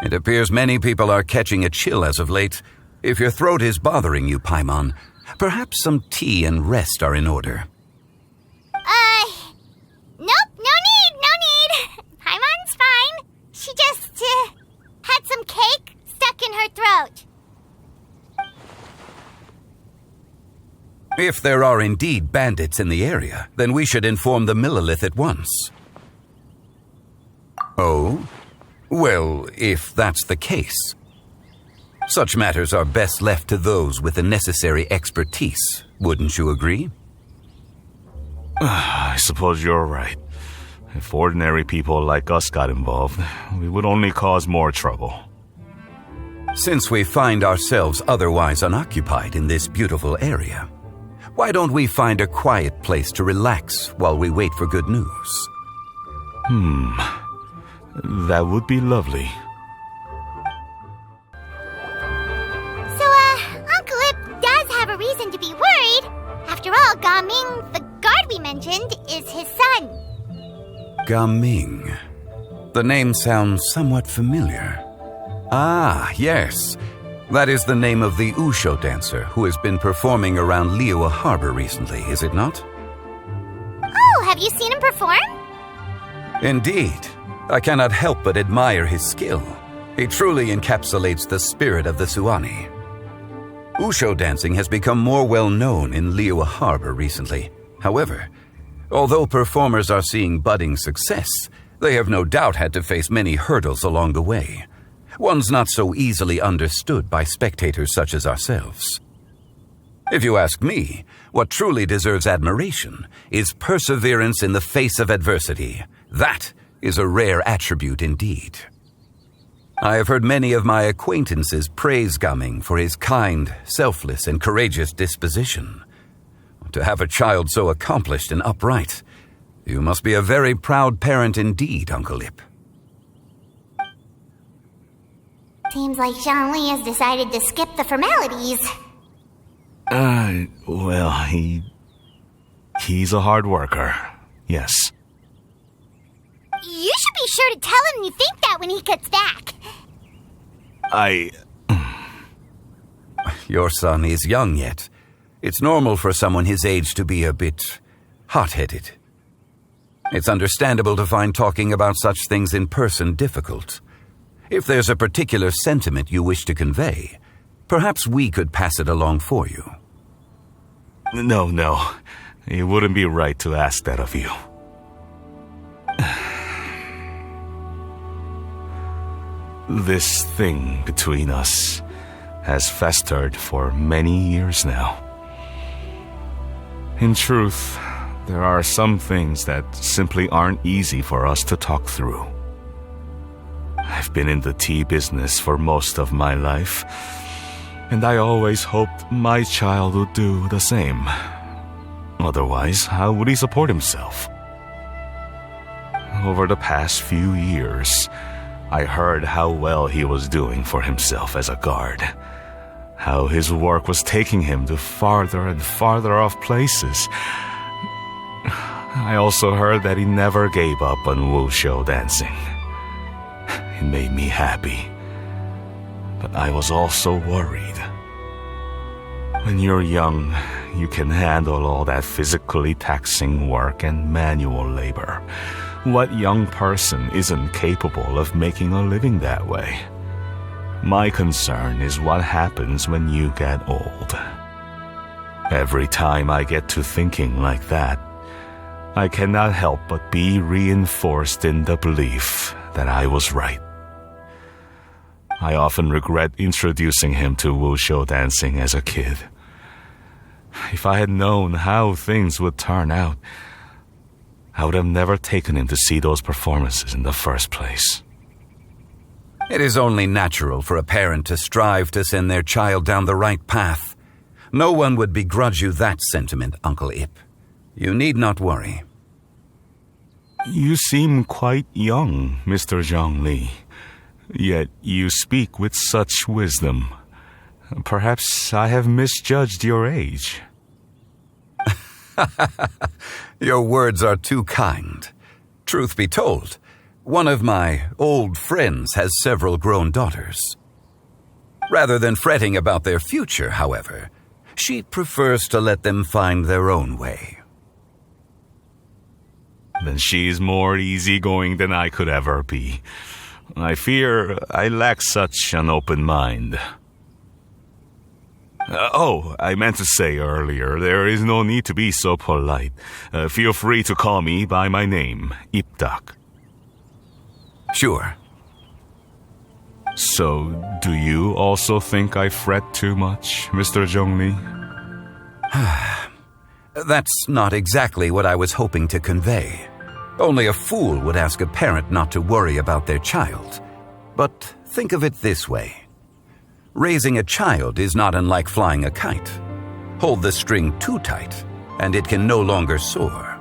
It appears many people are catching a chill as of late. If your throat is bothering you, Paimon, perhaps some tea and rest are in order. Nope, no need. Paimon's fine. She just, had some cake stuck in her throat. If there are indeed bandits in the area, then we should inform the Millilith at once. Oh? Well, if that's the case. Such matters are best left to those with the necessary expertise, wouldn't you agree? I suppose you're right. If ordinary people like us got involved, we would only cause more trouble. Since we find ourselves otherwise unoccupied in this beautiful area, why don't we find a quiet place to relax while we wait for good news? That would be lovely. So, Uncle Ip does have a reason to be worried. After all, Gaming, the guard we mentioned, is his son. Gaming. The name sounds somewhat familiar. Ah, yes. That is the name of the Usho dancer who has been performing around Liyue Harbor recently, is it not? Oh, have you seen him perform? Indeed. I cannot help but admire his skill. He truly encapsulates the spirit of the Suani. Usho dancing has become more well known in Liyue Harbor recently. However, although performers are seeing budding success, they have no doubt had to face many hurdles along the way. Ones not so easily understood by spectators such as ourselves. If you ask me, what truly deserves admiration is perseverance in the face of adversity. That is a rare attribute indeed. I have heard many of my acquaintances praise Gaming for his kind, selfless, and courageous disposition. To have a child so accomplished and upright, you must be a very proud parent indeed, Uncle Ip. Seems like Zhangli has decided to skip the formalities. Well, he's a hard worker. Yes. You should be sure to tell him you think that when he gets back. Your son is young yet. It's normal for someone his age to be a bit hot-headed. It's understandable to find talking about such things in person difficult. If there's a particular sentiment you wish to convey, perhaps we could pass it along for you. No. It wouldn't be right to ask that of you. This thing between us has festered for many years now. In truth, there are some things that simply aren't easy for us to talk through. I've been in the tea business for most of my life, and I always hoped my child would do the same. Otherwise, how would he support himself? Over the past few years, I heard how well he was doing for himself as a guard, how his work was taking him to farther and farther off places. I also heard that he never gave up on wuxia dancing. It made me happy, but I was also worried. When you're young, you can handle all that physically taxing work and manual labor. What young person isn't capable of making a living that way? My concern is what happens when you get old. Every time I get to thinking like that, I cannot help but be reinforced in the belief that I was right. I often regret introducing him to wuxia dancing as a kid. If I had known how things would turn out, I would have never taken him to see those performances in the first place. It is only natural for a parent to strive to send their child down the right path. No one would begrudge you that sentiment, Uncle Ip. You need not worry. You seem quite young, Mr. Zhongli. Yet you speak with such wisdom. Perhaps I have misjudged your age. Your words are too kind. Truth be told, one of my old friends has several grown daughters. Rather than fretting about their future, however, she prefers to let them find their own way. Then she's more easygoing than I could ever be. I fear I lack such an open mind. I meant to say earlier, there is no need to be so polite. Feel free to call me by my name, Ipdak. Sure. So, do you also think I fret too much, Mr. Zhongli? That's not exactly what I was hoping to convey. Only a fool would ask a parent not to worry about their child. But think of it this way. Raising a child is not unlike flying a kite. Hold the string too tight, and it can no longer soar.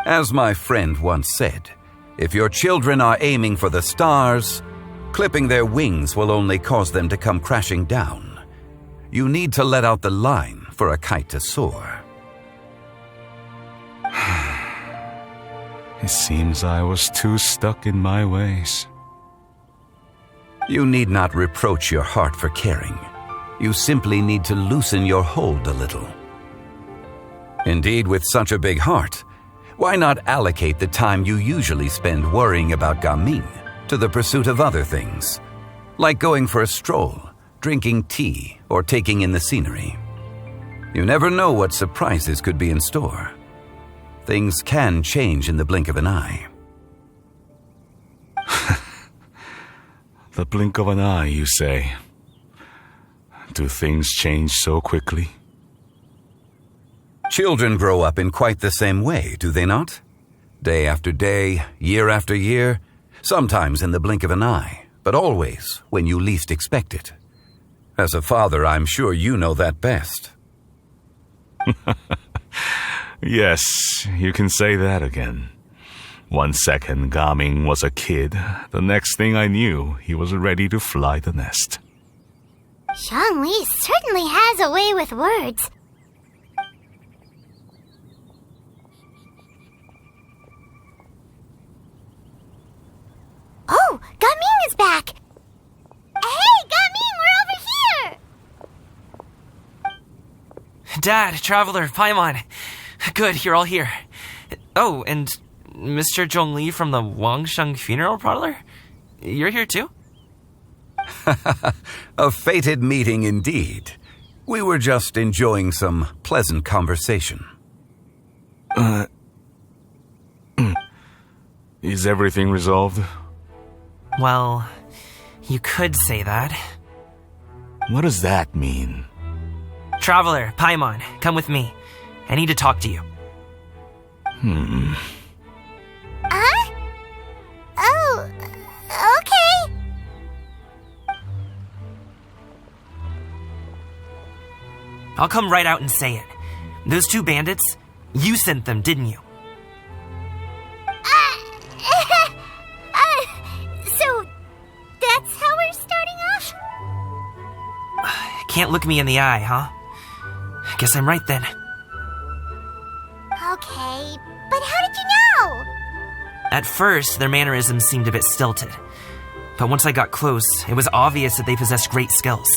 As my friend once said, if your children are aiming for the stars, clipping their wings will only cause them to come crashing down. You need to let out the line for a kite to soar. It seems I was too stuck in my ways. You need not reproach your heart for caring. You simply need to loosen your hold a little. Indeed, with such a big heart, why not allocate the time you usually spend worrying about Gaming to the pursuit of other things, like going for a stroll, drinking tea, or taking in the scenery? You never know what surprises could be in store. Things can change in the blink of an eye. The blink of an eye, you say? Do things change so quickly? Children grow up in quite the same way, do they not? Day after day, year after year, sometimes in the blink of an eye, but always when you least expect it. As a father, I'm sure you know that best. Yes, you can say that again. 1 second Gaming was a kid. The next thing I knew, he was ready to fly the nest. Zhongli certainly has a way with words. Oh, Gaming is back! Hey, Gaming, we're over here! Dad, Traveler, Paimon. Good, you're all here. Oh, and Mr. Zhongli from the Wangsheng Funeral Parlor? You're here too? A fated meeting indeed. We were just enjoying some pleasant conversation. Is everything resolved? Well, you could say that. What does that mean? Traveler, Paimon, come with me. I need to talk to you. Huh? Oh, I'll come right out and say it. Those two bandits, you sent them, didn't you? So that's how we're starting off? Can't look me in the eye, huh? Guess I'm right then. Okay, but how did you know? At first, their mannerisms seemed a bit stilted. But once I got close, it was obvious that they possessed great skills.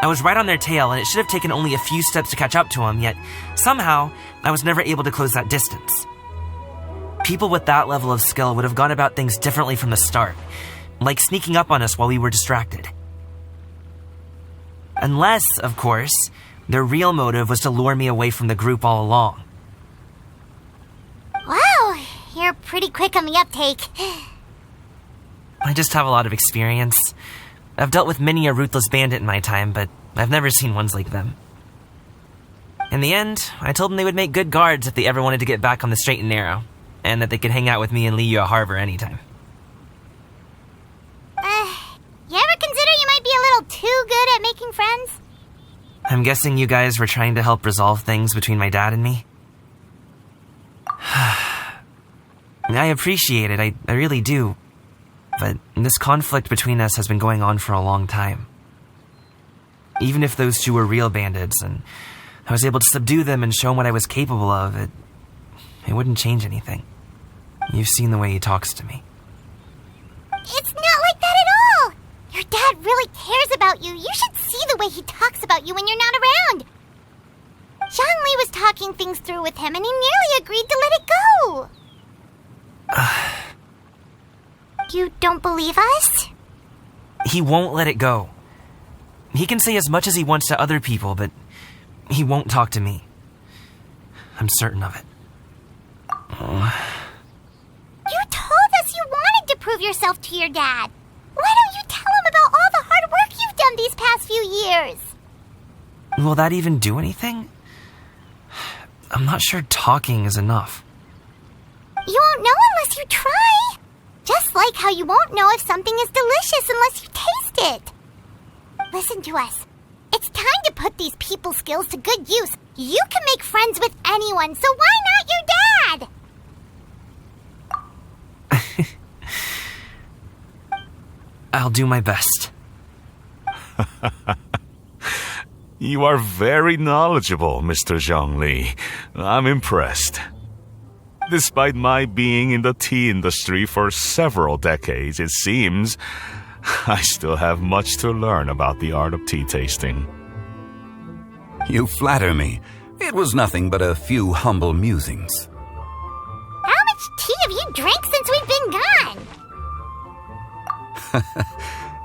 I was right on their tail, and it should have taken only a few steps to catch up to them, yet somehow, I was never able to close that distance. People with that level of skill would have gone about things differently from the start, like sneaking up on us while we were distracted. Unless, of course, their real motive was to lure me away from the group all along. Wow, you're pretty quick on the uptake. I just have a lot of experience. I've dealt with many a ruthless bandit in my time, but I've never seen ones like them. In the end, I told them they would make good guards if they ever wanted to get back on the straight and narrow, and that they could hang out with me in Liyue Harbor anytime. You ever consider you might be a little too good at making friends? I'm guessing you guys were trying to help resolve things between my dad and me? I appreciate it, I really do. But this conflict between us has been going on for a long time. Even if those two were real bandits, and I was able to subdue them and show them what I was capable of, it wouldn't change anything. You've seen the way he talks to me. It's not like that at all! Your dad really cares about you. You should see the way he talks about you when you're not around. Zhongli was talking things through with him, and he nearly agreed to let it go. You don't believe us? He won't let it go. He can say as much as he wants to other people, but he won't talk to me. I'm certain of it. You told us you wanted to prove yourself to your dad. Why don't you tell him about all the hard work you've done these past few years? Will that even do anything? I'm not sure talking is enough. You won't know unless you try. Just like how you won't know if something is delicious unless you taste it. Listen to us. It's time to put these people skills to good use. You can make friends with anyone, so why not your dad? I'll do my best. You are very knowledgeable, Mr. Zhongli. I'm impressed. Despite my being in the tea industry for several decades, it seems I still have much to learn about the art of tea tasting. You flatter me. It was nothing but a few humble musings. How much tea have you drank since we've been gone?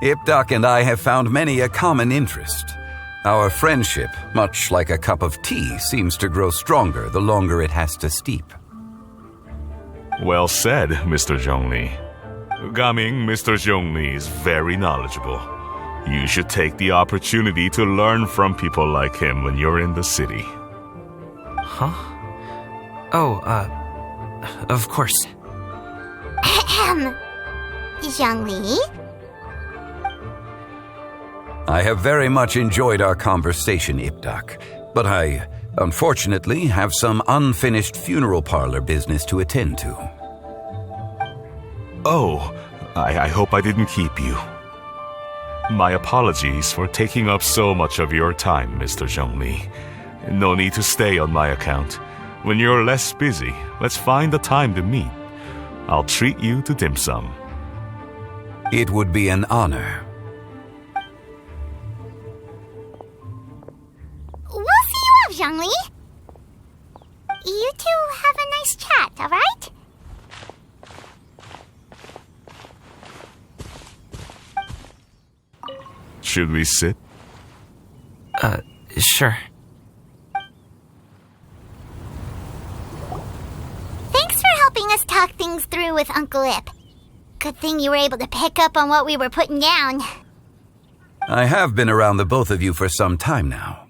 Ipdak and I have found many a common interest. Our friendship, much like a cup of tea, seems to grow stronger the longer it has to steep. Well said, Mr. Zhongli. Gaming, Mr. Zhongli is very knowledgeable. You should take the opportunity to learn from people like him when you're in the city. Huh? Oh, of course. Zhongli? I have very much enjoyed our conversation, Ipdak, but I, unfortunately, have some unfinished funeral parlor business to attend to. Oh, I hope I didn't keep you. My apologies for taking up so much of your time, Mr. Zhongli. No need to stay on my account. When you're less busy, let's find a time to meet. I'll treat you to dim sum. It would be an honor. We'll see you off, Zhongli. You two have a nice chat, all right? Should we sit? Sure. Thanks for helping us talk things through with Uncle Ip. Good thing you were able to pick up on what we were putting down. I have been around the both of you for some time now.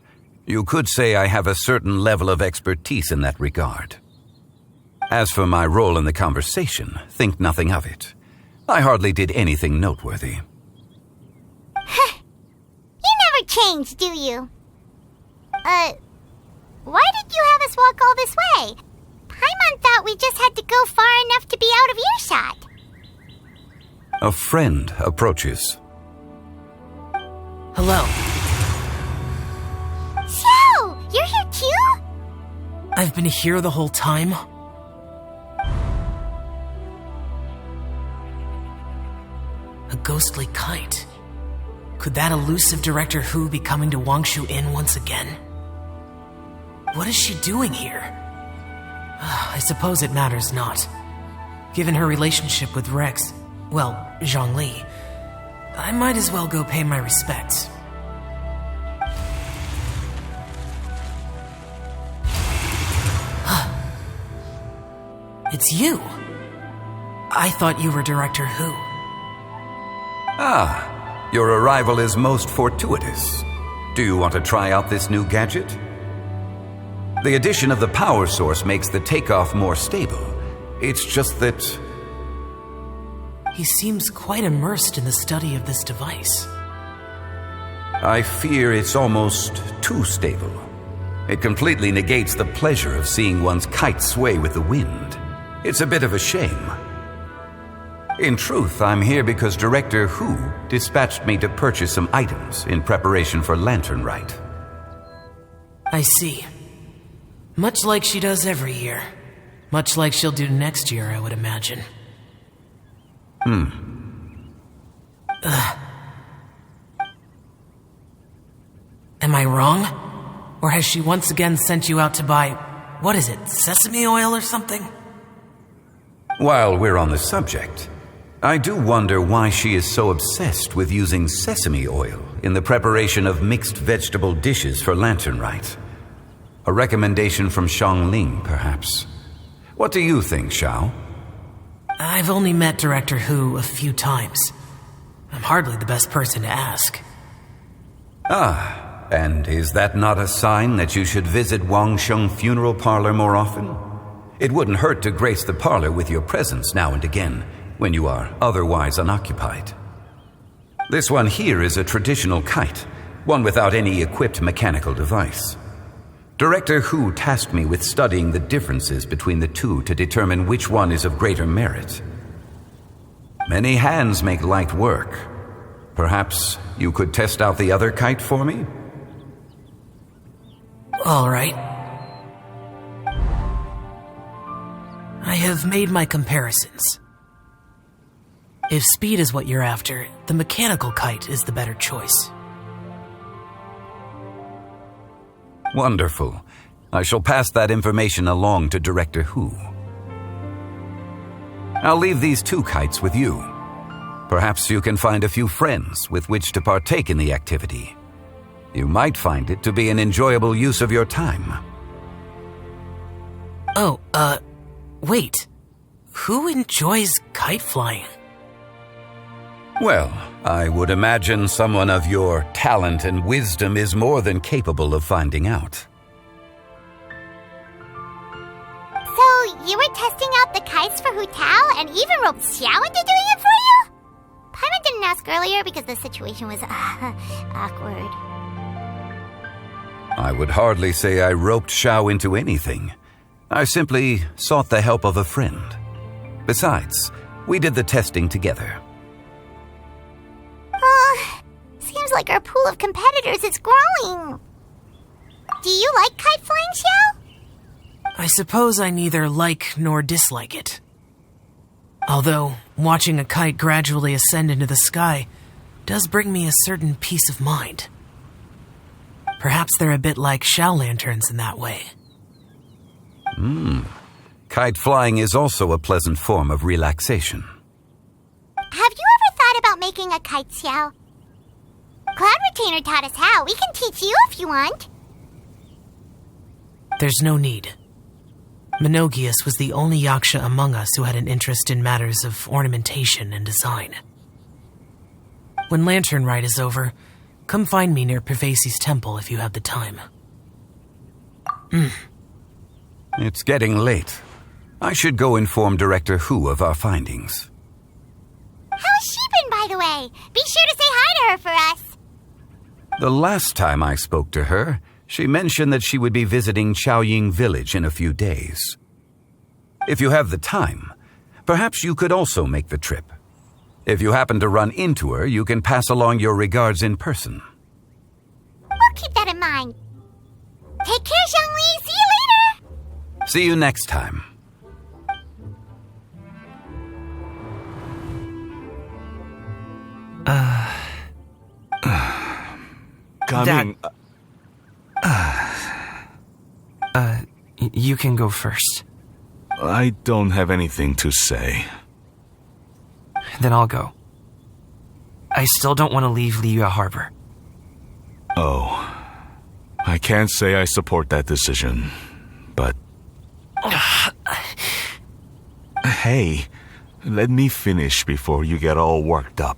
You could say I have a certain level of expertise in that regard. As for my role in the conversation, think nothing of it. I hardly did anything noteworthy. You never never change, do you? Why did you have us walk all this way? Paimon thought we just had to go far enough to be out of earshot. A friend approaches. Hello. Xiao, you're here too? I've been here the whole time. A ghostly kite. Could that elusive Director Who be coming to Wangshu Inn once again? What is she doing here? I suppose it matters not. Given her relationship with Rex, well, Zhongli, I might as well go pay my respects. It's you. I thought you were Director Who. Ah, your arrival is most fortuitous. Do you want to try out this new gadget? The addition of the power source makes the takeoff more stable. It's just that... He seems quite immersed in the study of this device. I fear it's almost too stable. It completely negates the pleasure of seeing one's kite sway with the wind. It's a bit of a shame. In truth, I'm here because Director Who dispatched me to purchase some items in preparation for Lantern Rite. I see. Much like she does every year. Much like she'll do next year, I would imagine. Am I wrong? Or has she once again sent you out to buy, what is it, sesame oil or something? While we're on the subject, I do wonder why she is so obsessed with using sesame oil in the preparation of mixed vegetable dishes for Lantern Rite. A recommendation from Xiangling, perhaps. What do you think, Xiao? I've only met Director Who a few times. I'm hardly the best person to ask. Ah, and is that not a sign that you should visit Wangsheng Funeral Parlor more often? It wouldn't hurt to grace the parlor with your presence now and again, when you are otherwise unoccupied. This one here is a traditional kite, one without any equipped mechanical device. Director Who tasked me with studying the differences between the two to determine which one is of greater merit. Many hands make light work. Perhaps you could test out the other kite for me? All right. I have made my comparisons. If speed is what you're after, the mechanical kite is the better choice. Wonderful. I shall pass that information along to Director Who. I'll leave these two kites with you. Perhaps you can find a few friends with which to partake in the activity. You might find it to be an enjoyable use of your time. Oh, wait. Who enjoys kite flying? Well, I would imagine someone of your talent and wisdom is more than capable of finding out. So, you were testing out the kites for Hu Tao and even roped Xiao into doing it for you? Paimon didn't ask earlier because the situation was awkward. I would hardly say I roped Xiao into anything. I simply sought the help of a friend. Besides, we did the testing together. Seems like our pool of competitors is growing. Do you like kite flying, Xiao? I suppose I neither like nor dislike it. Although, watching a kite gradually ascend into the sky does bring me a certain peace of mind. Perhaps they're a bit like Xiao lanterns in that way. Kite flying is also a pleasant form of relaxation. Have you ever thought about making a kite, Xiao? Cloud Retainer taught us how. We can teach you if you want. There's no need. Menogius was the only yaksha among us who had an interest in matters of ornamentation and design. When Lantern Rite is over, come find me near Pervasi's temple if you have the time. It's getting late. I should go inform Director Who of our findings. How has she been, by the way? Be sure to say hi to her for us. The last time I spoke to her, she mentioned that she would be visiting Chaoying Village in a few days. If you have the time, perhaps you could also make the trip. If you happen to run into her, you can pass along your regards in person. We'll keep that in mind. Take care, Zhongli. See you later. See you next time. Coming. You can go first. I don't have anything to say. Then I'll go. I still don't want to leave Liyue Harbor. Oh. I can't say I support that decision, but... Hey, let me finish before you get all worked up.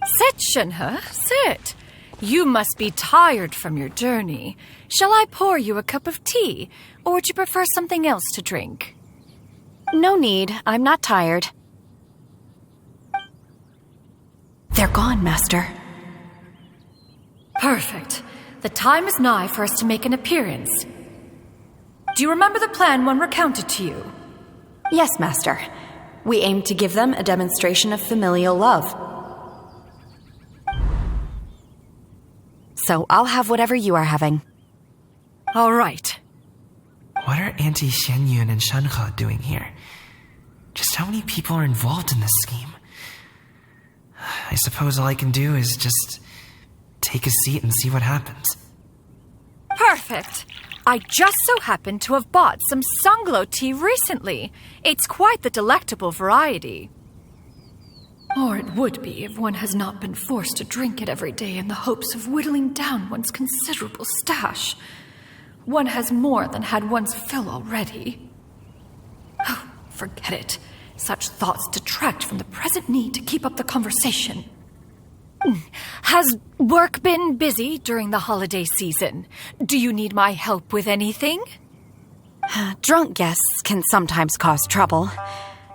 Sit, Shenhe, sit. You must be tired from your journey. Shall I pour you a cup of tea, or would you prefer something else to drink? No need. I'm not tired. They're gone, Master. Perfect. The time is nigh for us to make an appearance. Do you remember the plan one recounted to you? Yes, Master. We aim to give them a demonstration of familial love. So I'll have whatever you are having. All right. What are Auntie Xianyun and Shenhe doing here? Just how many people are involved in this scheme? I suppose all I can do is just take a seat and see what happens. Perfect. I just so happen to have bought some Sunglo tea recently. It's quite the delectable variety. Or it would be if one has not been forced to drink it every day in the hopes of whittling down one's considerable stash. One has more than had one's fill already. Oh, forget it. Such thoughts detract from the present need to keep up the conversation. Has work been busy during the holiday season? Do you need my help with anything? Drunk guests can sometimes cause trouble,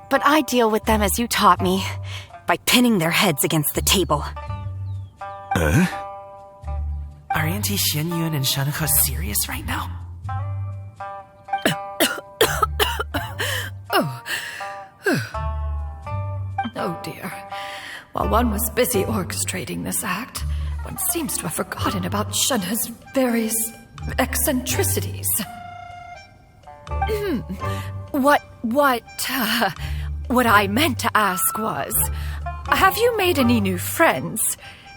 but I deal with them as you taught me, by pinning their heads against the table. Are Auntie Xianyun and Shenhe serious right now? Oh dear. While one was busy orchestrating this act, one seems to have forgotten about Shenhe's various eccentricities. What I meant to ask was, have you made any new friends?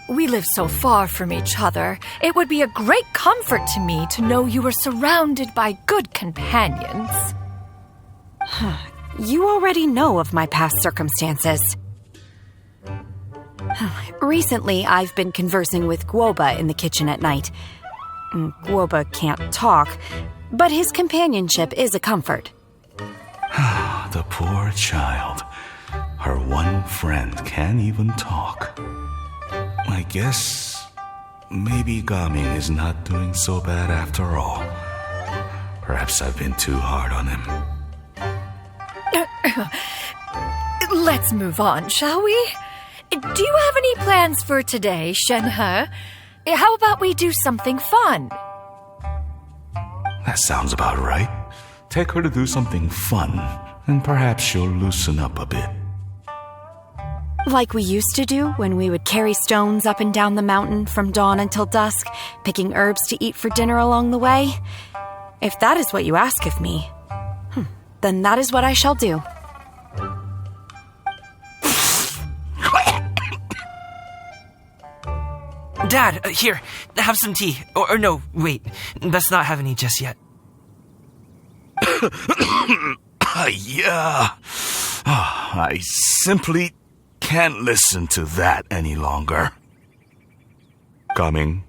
We live so far from each other. It would be a great comfort to me to know you were surrounded by good companions. You already know of my past circumstances. Recently, I've been conversing with Guoba in the kitchen at night. Guoba can't talk, but his companionship is a comfort. The poor child. Her one friend can't even talk. I guess maybe Gaming is not doing so bad after all. Perhaps I've been too hard on him. Let's move on, shall we? Do you have any plans for today, Shenhe? How about we do something fun? That sounds about right. Take her to do something fun, and perhaps she'll loosen up a bit. Like we used to do when we would carry stones up and down the mountain from dawn until dusk, picking herbs to eat for dinner along the way. If that is what you ask of me, then that is what I shall do. Dad, here, have some tea. Or no, wait, let's not have any just yet. Yeah. I simply can't listen to that any longer. Gaming,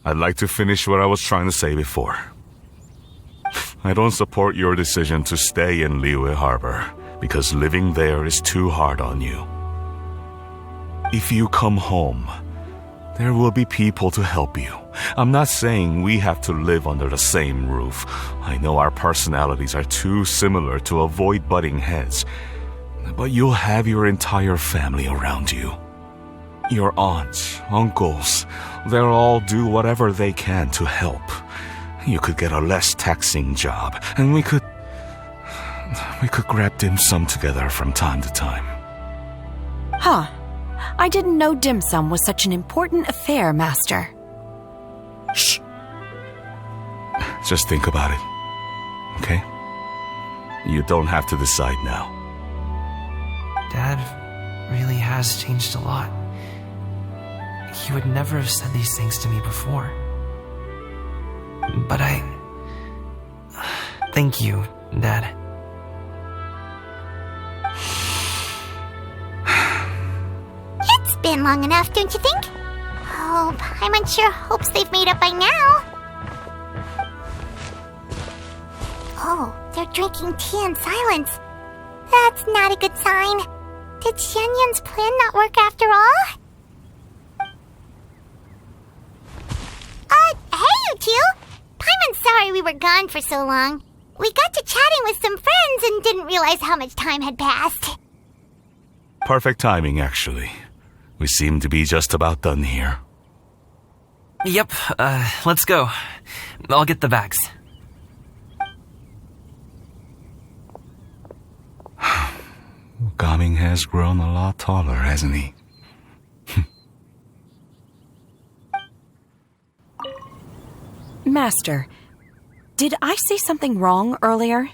I'd like to finish what I was trying to say before. I don't support your decision to stay in Liyue Harbor, because living there is too hard on you. If you come home, there will be people to help you. I'm not saying we have to live under the same roof. I know our personalities are too similar to avoid butting heads. But you'll have your entire family around you. Your aunts, uncles, they'll all do whatever they can to help. You could get a less taxing job, and we could grab dim sum together from time to time. Huh. I didn't know dim sum was such an important affair, Master. Shh. Just think about it, okay? You don't have to decide now. Dad really has changed a lot. He would never have said these things to me before. But thank you, Dad. It's been long enough, don't you think? Oh, Paimon sure hopes they've made up by now. Oh, they're drinking tea in silence. That's not a good sign. Did Xianyun's plan not work after all? Hey, you two! Paimon's sorry we were gone for so long. We got to chatting with some friends and didn't realize how much time had passed. Perfect timing, actually. We seem to be just about done here. Yep, let's go. I'll get the bags. Gaming has grown a lot taller, hasn't he? Master, did I say something wrong earlier?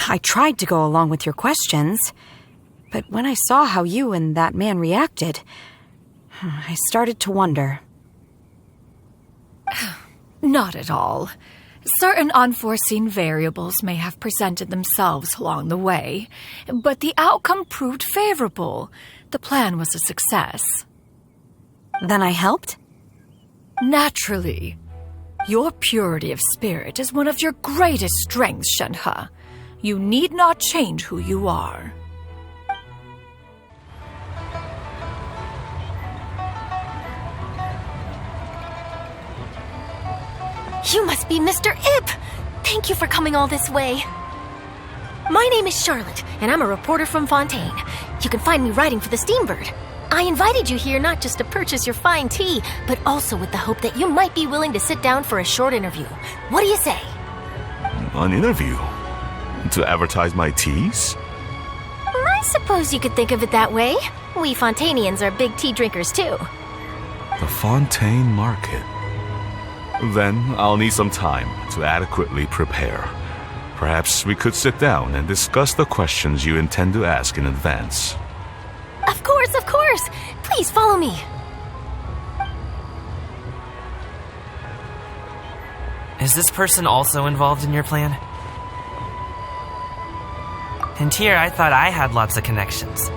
I tried to go along with your questions, but when I saw how you and that man reacted, I started to wonder. Not at all. Certain unforeseen variables may have presented themselves along the way, but the outcome proved favorable. The plan was a success. Then I helped? Naturally. Your purity of spirit is one of your greatest strengths, Shenhe. You need not change who you are. You must be Mr. Ip! Thank you for coming all this way. My name is Charlotte, and I'm a reporter from Fontaine. You can find me writing for the Steambird. I invited you here not just to purchase your fine tea, but also with the hope that you might be willing to sit down for a short interview. What do you say? An interview? To advertise my teas? I suppose you could think of it that way. We Fontainians are big tea drinkers, too. The Fontaine Market. Then I'll need some time to adequately prepare. Perhaps we could sit down and discuss the questions you intend to ask in advance. Of course, of course! Please follow me. Is this person also involved in your plan? And here I thought I had lots of connections.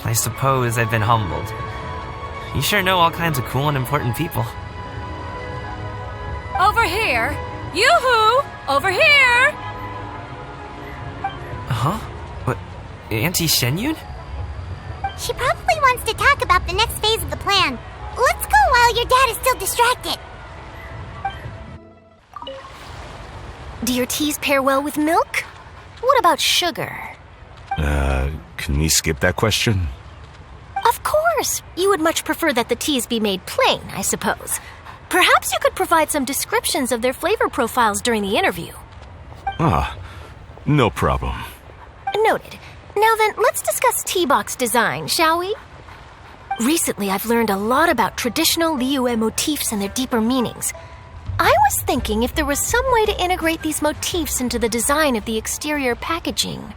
I suppose I've been humbled. You sure know all kinds of cool and important people. Over here! Yoo-hoo! Over here! Huh? What? Auntie Shenyun? She probably wants to talk about the next phase of the plan. Let's go while your dad is still distracted. Do your teas pair well with milk? What about sugar? Can we skip that question? Of course! You would much prefer that the teas be made plain, I suppose. Perhaps you could provide some descriptions of their flavor profiles during the interview. No problem. Noted. Now then, let's discuss tea box design, shall we? Recently, I've learned a lot about traditional Liyue motifs and their deeper meanings. I was thinking if there was some way to integrate these motifs into the design of the exterior packaging.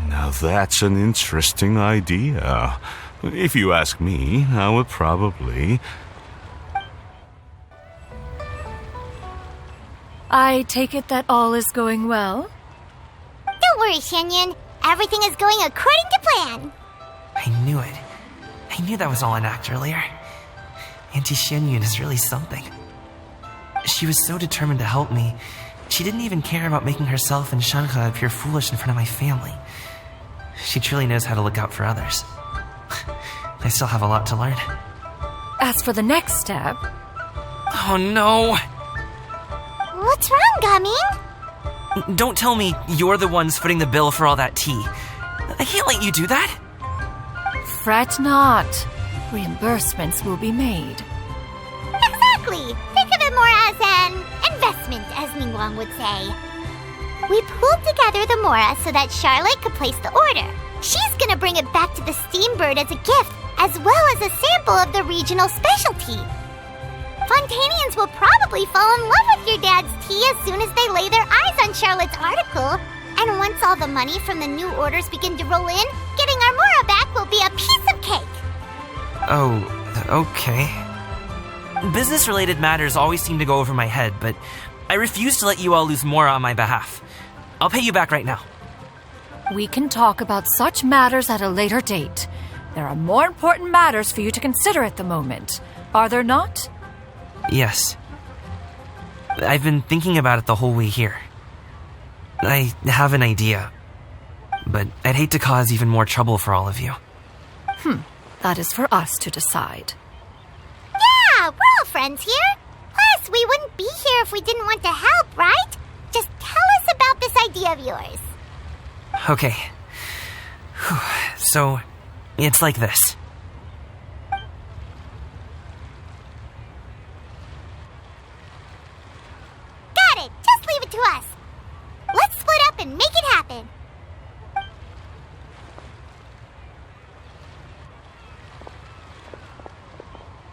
Now that's an interesting idea. If you ask me, I would probably... I take it that all is going well? Don't worry, Shenyun. Everything is going according to plan. I knew it. I knew that was all an act earlier. Auntie Shenyun is really something. She was so determined to help me. She didn't even care about making herself and Shenhe appear foolish in front of my family. She truly knows how to look out for others. I still have a lot to learn. As for the next step... Oh no! What's wrong, Gaming? Don't tell me you're the ones footing the bill for all that tea. I can't let you do that. Fret not. Reimbursements will be made. Exactly! Think of it more as an investment, as Ningguang would say. We pooled together the Mora so that Charlotte could place the order. She's gonna bring it back to the Steambird as a gift, as well as a sample of the regional specialty. Fontanians will probably fall in love with your dad's tea as soon as they lay their eyes on Charlotte's article. And once all the money from the new orders begin to roll in, getting our Mora back will be a piece of cake. Oh, okay. Business-related matters always seem to go over my head, but I refuse to let you all lose Mora on my behalf. I'll pay you back right now. We can talk about such matters at a later date. There are more important matters for you to consider at the moment, are there not? Yes. I've been thinking about it the whole way here. I have an idea, but I'd hate to cause even more trouble for all of you. That is for us to decide. Yeah, we're all friends here. Plus, we wouldn't be here if we didn't want to help, right? Just tell us about this idea of yours. Okay. So, it's like this. Got it! Just leave it to us. Let's split up and make it happen.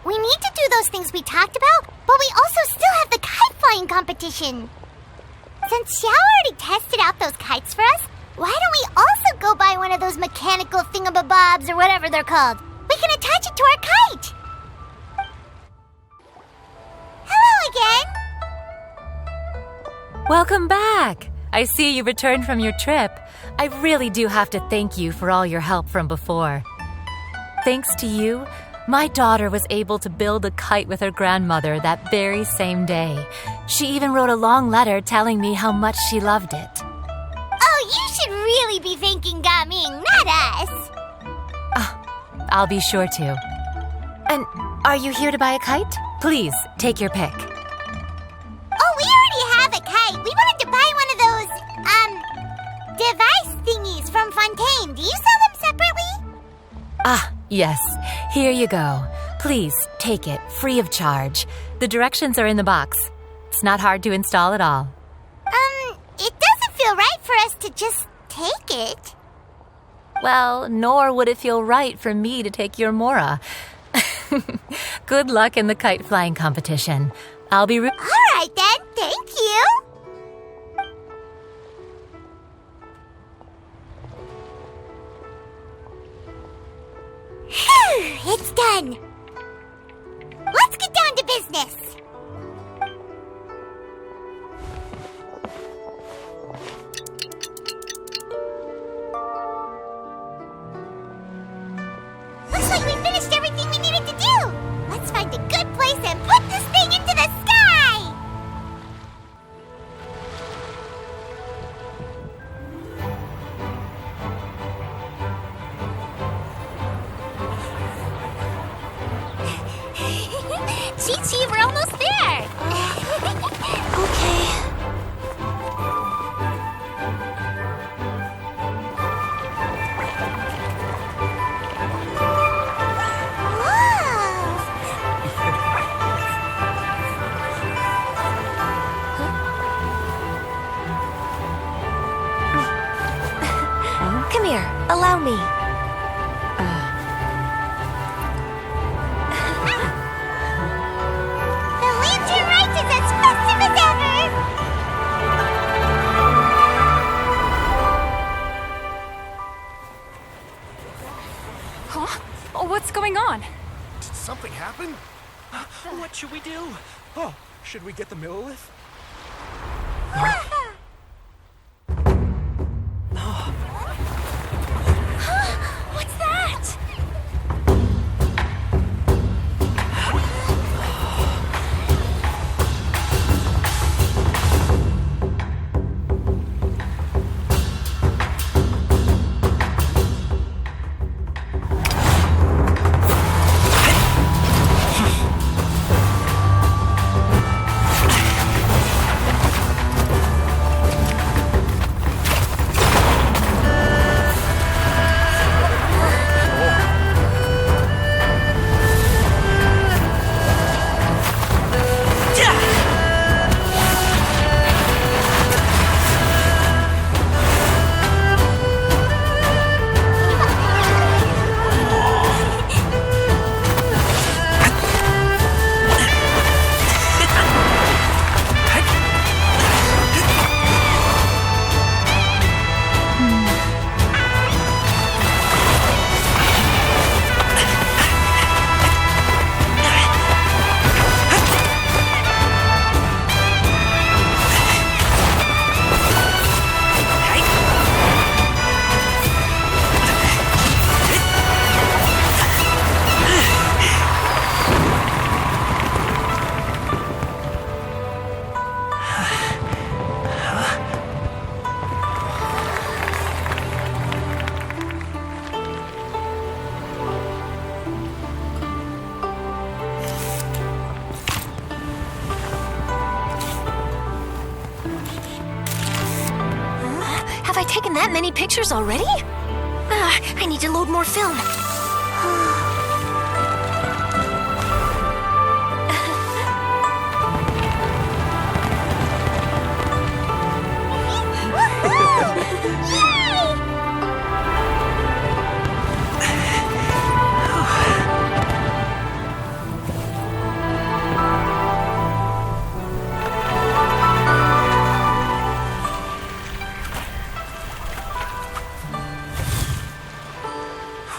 We need to do those things we talked about, but we also still have the kite flying competition. Since Xiao already tested out those kites for us, why don't we also go buy one of those mechanical thingamabobs or whatever they're called? We can attach it to our kite. Hello again. Welcome back. I see you returned from your trip. I really do have to thank you for all your help from before. Thanks to you, my daughter was able to build a kite with her grandmother that very same day. She even wrote a long letter telling me how much she loved it. Oh, you should really be thanking Gaming, not us. I'll be sure to. And are you here to buy a kite? Please, take your pick. Oh, we already have a kite. We wanted to buy one of those, device thingies from Fontaine. Do you sell them separately? Yes. Here you go. Please, take it, free of charge. The directions are in the box. It's not hard to install at all. It doesn't feel right for us to just take it. Well, nor would it feel right for me to take your Mora. Good luck in the kite flying competition. I'll be... All right, then. Thank you. Phew, it's done. Let's get down to business. Looks like we finished everything we needed to do. Let's find a good place and put this thing into the sky. Chi-Chi, we're almost there. Okay. Come here, allow me. The lantern rite is as festive as ever! Huh? Oh, what's going on? Did something happen? What should we do? Oh, should we get the Millilith? What's that? taken that many pictures already? I need to load more film.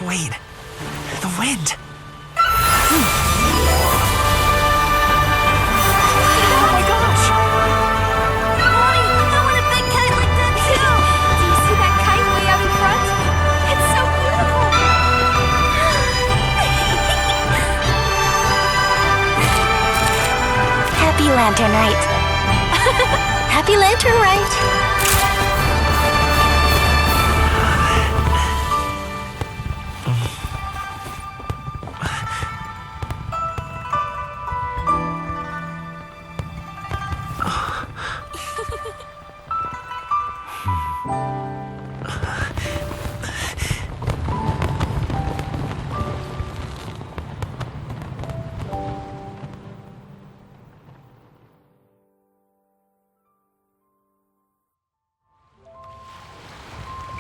Wait, the wind. Oh my gosh! Mommy, I want a big kite like that too! Do you see that kite way out in front? It's so beautiful! Happy Lantern Rite. Happy Lantern Rite!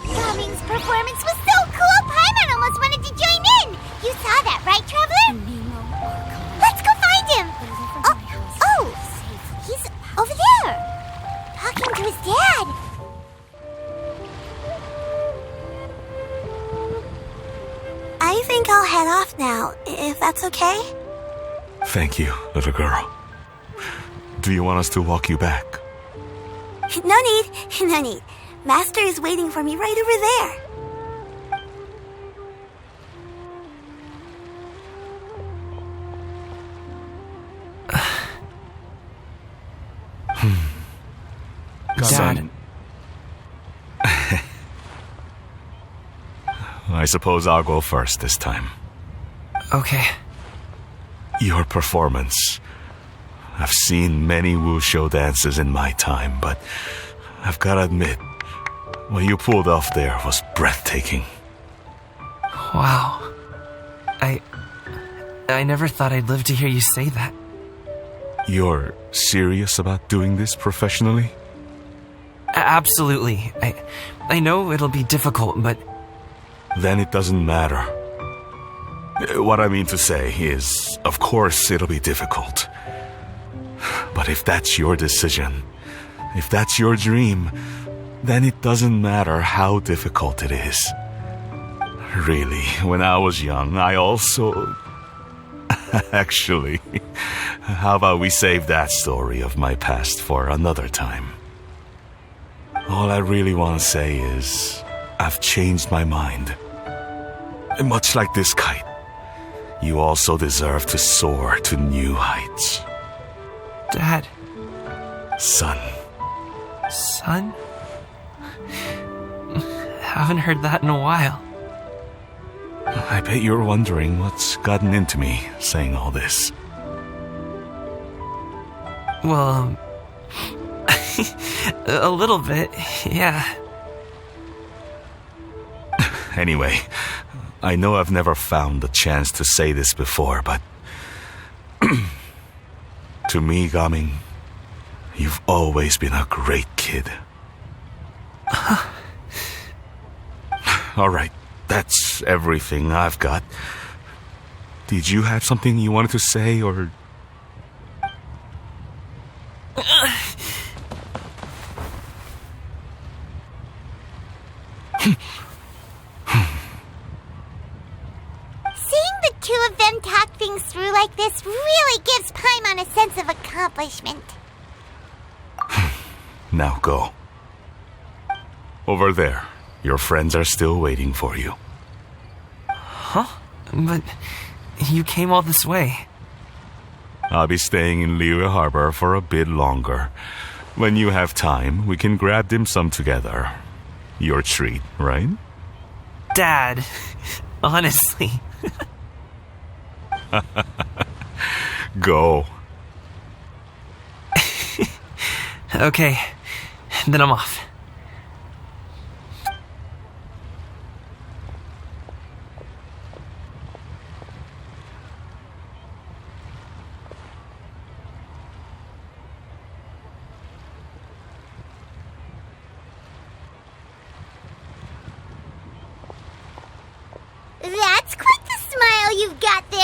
Cummings' performance was so cool, Paimon almost wanted to join in. You saw that, right, Traveler? Let's go find him. Oh, he's over there, talking to his dad. I think I'll head off now, if that's okay. Thank you, little girl. Do you want us to walk you back? No need. Master is waiting for me right over there. Dad. I suppose I'll go first this time. Okay. Your performance. I've seen many wushou dances in my time, but I've gotta admit, what you pulled off there was breathtaking. Wow. I never thought I'd live to hear you say that. You're serious about doing this professionally? Absolutely. I know it'll be difficult, but... Then it doesn't matter. What I mean to say is, of course it'll be difficult. But if that's your decision, if that's your dream, then it doesn't matter how difficult it is. Really, when I was young, I also... Actually, how about we save that story of my past for another time? All I really want to say is, I've changed my mind. And much like this kite, you also deserve to soar to new heights. Dad. Son. Son? Haven't heard that in a while. I bet you're wondering what's gotten into me saying all this. Well, a little bit, yeah. Anyway, I know I've never found the chance to say this before, but... to me, Gaming, you've always been a great kid. Alright, that's everything I've got. Did you have something you wanted to say, or... Seeing the two of them talk things through like this really gives Paimon a sense of accomplishment. Now go. Over there. Your friends are still waiting for you. Huh? But you came all this way. I'll be staying in Liyue Harbor for a bit longer. When you have time, we can grab dim sum together. Your treat, right? Dad, honestly. Go. Okay, then I'm off.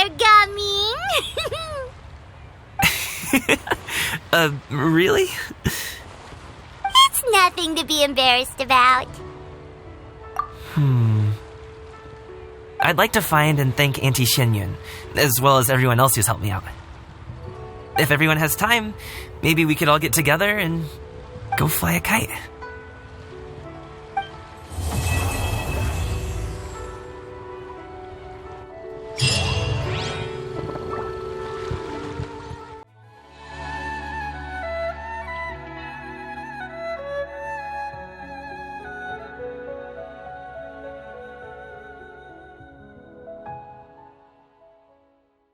they're coming. Really? It's nothing to be embarrassed about. I'd like to find and thank Auntie Xinyun, as well as everyone else who's helped me out. If everyone has time, maybe we could all get together and go fly a kite.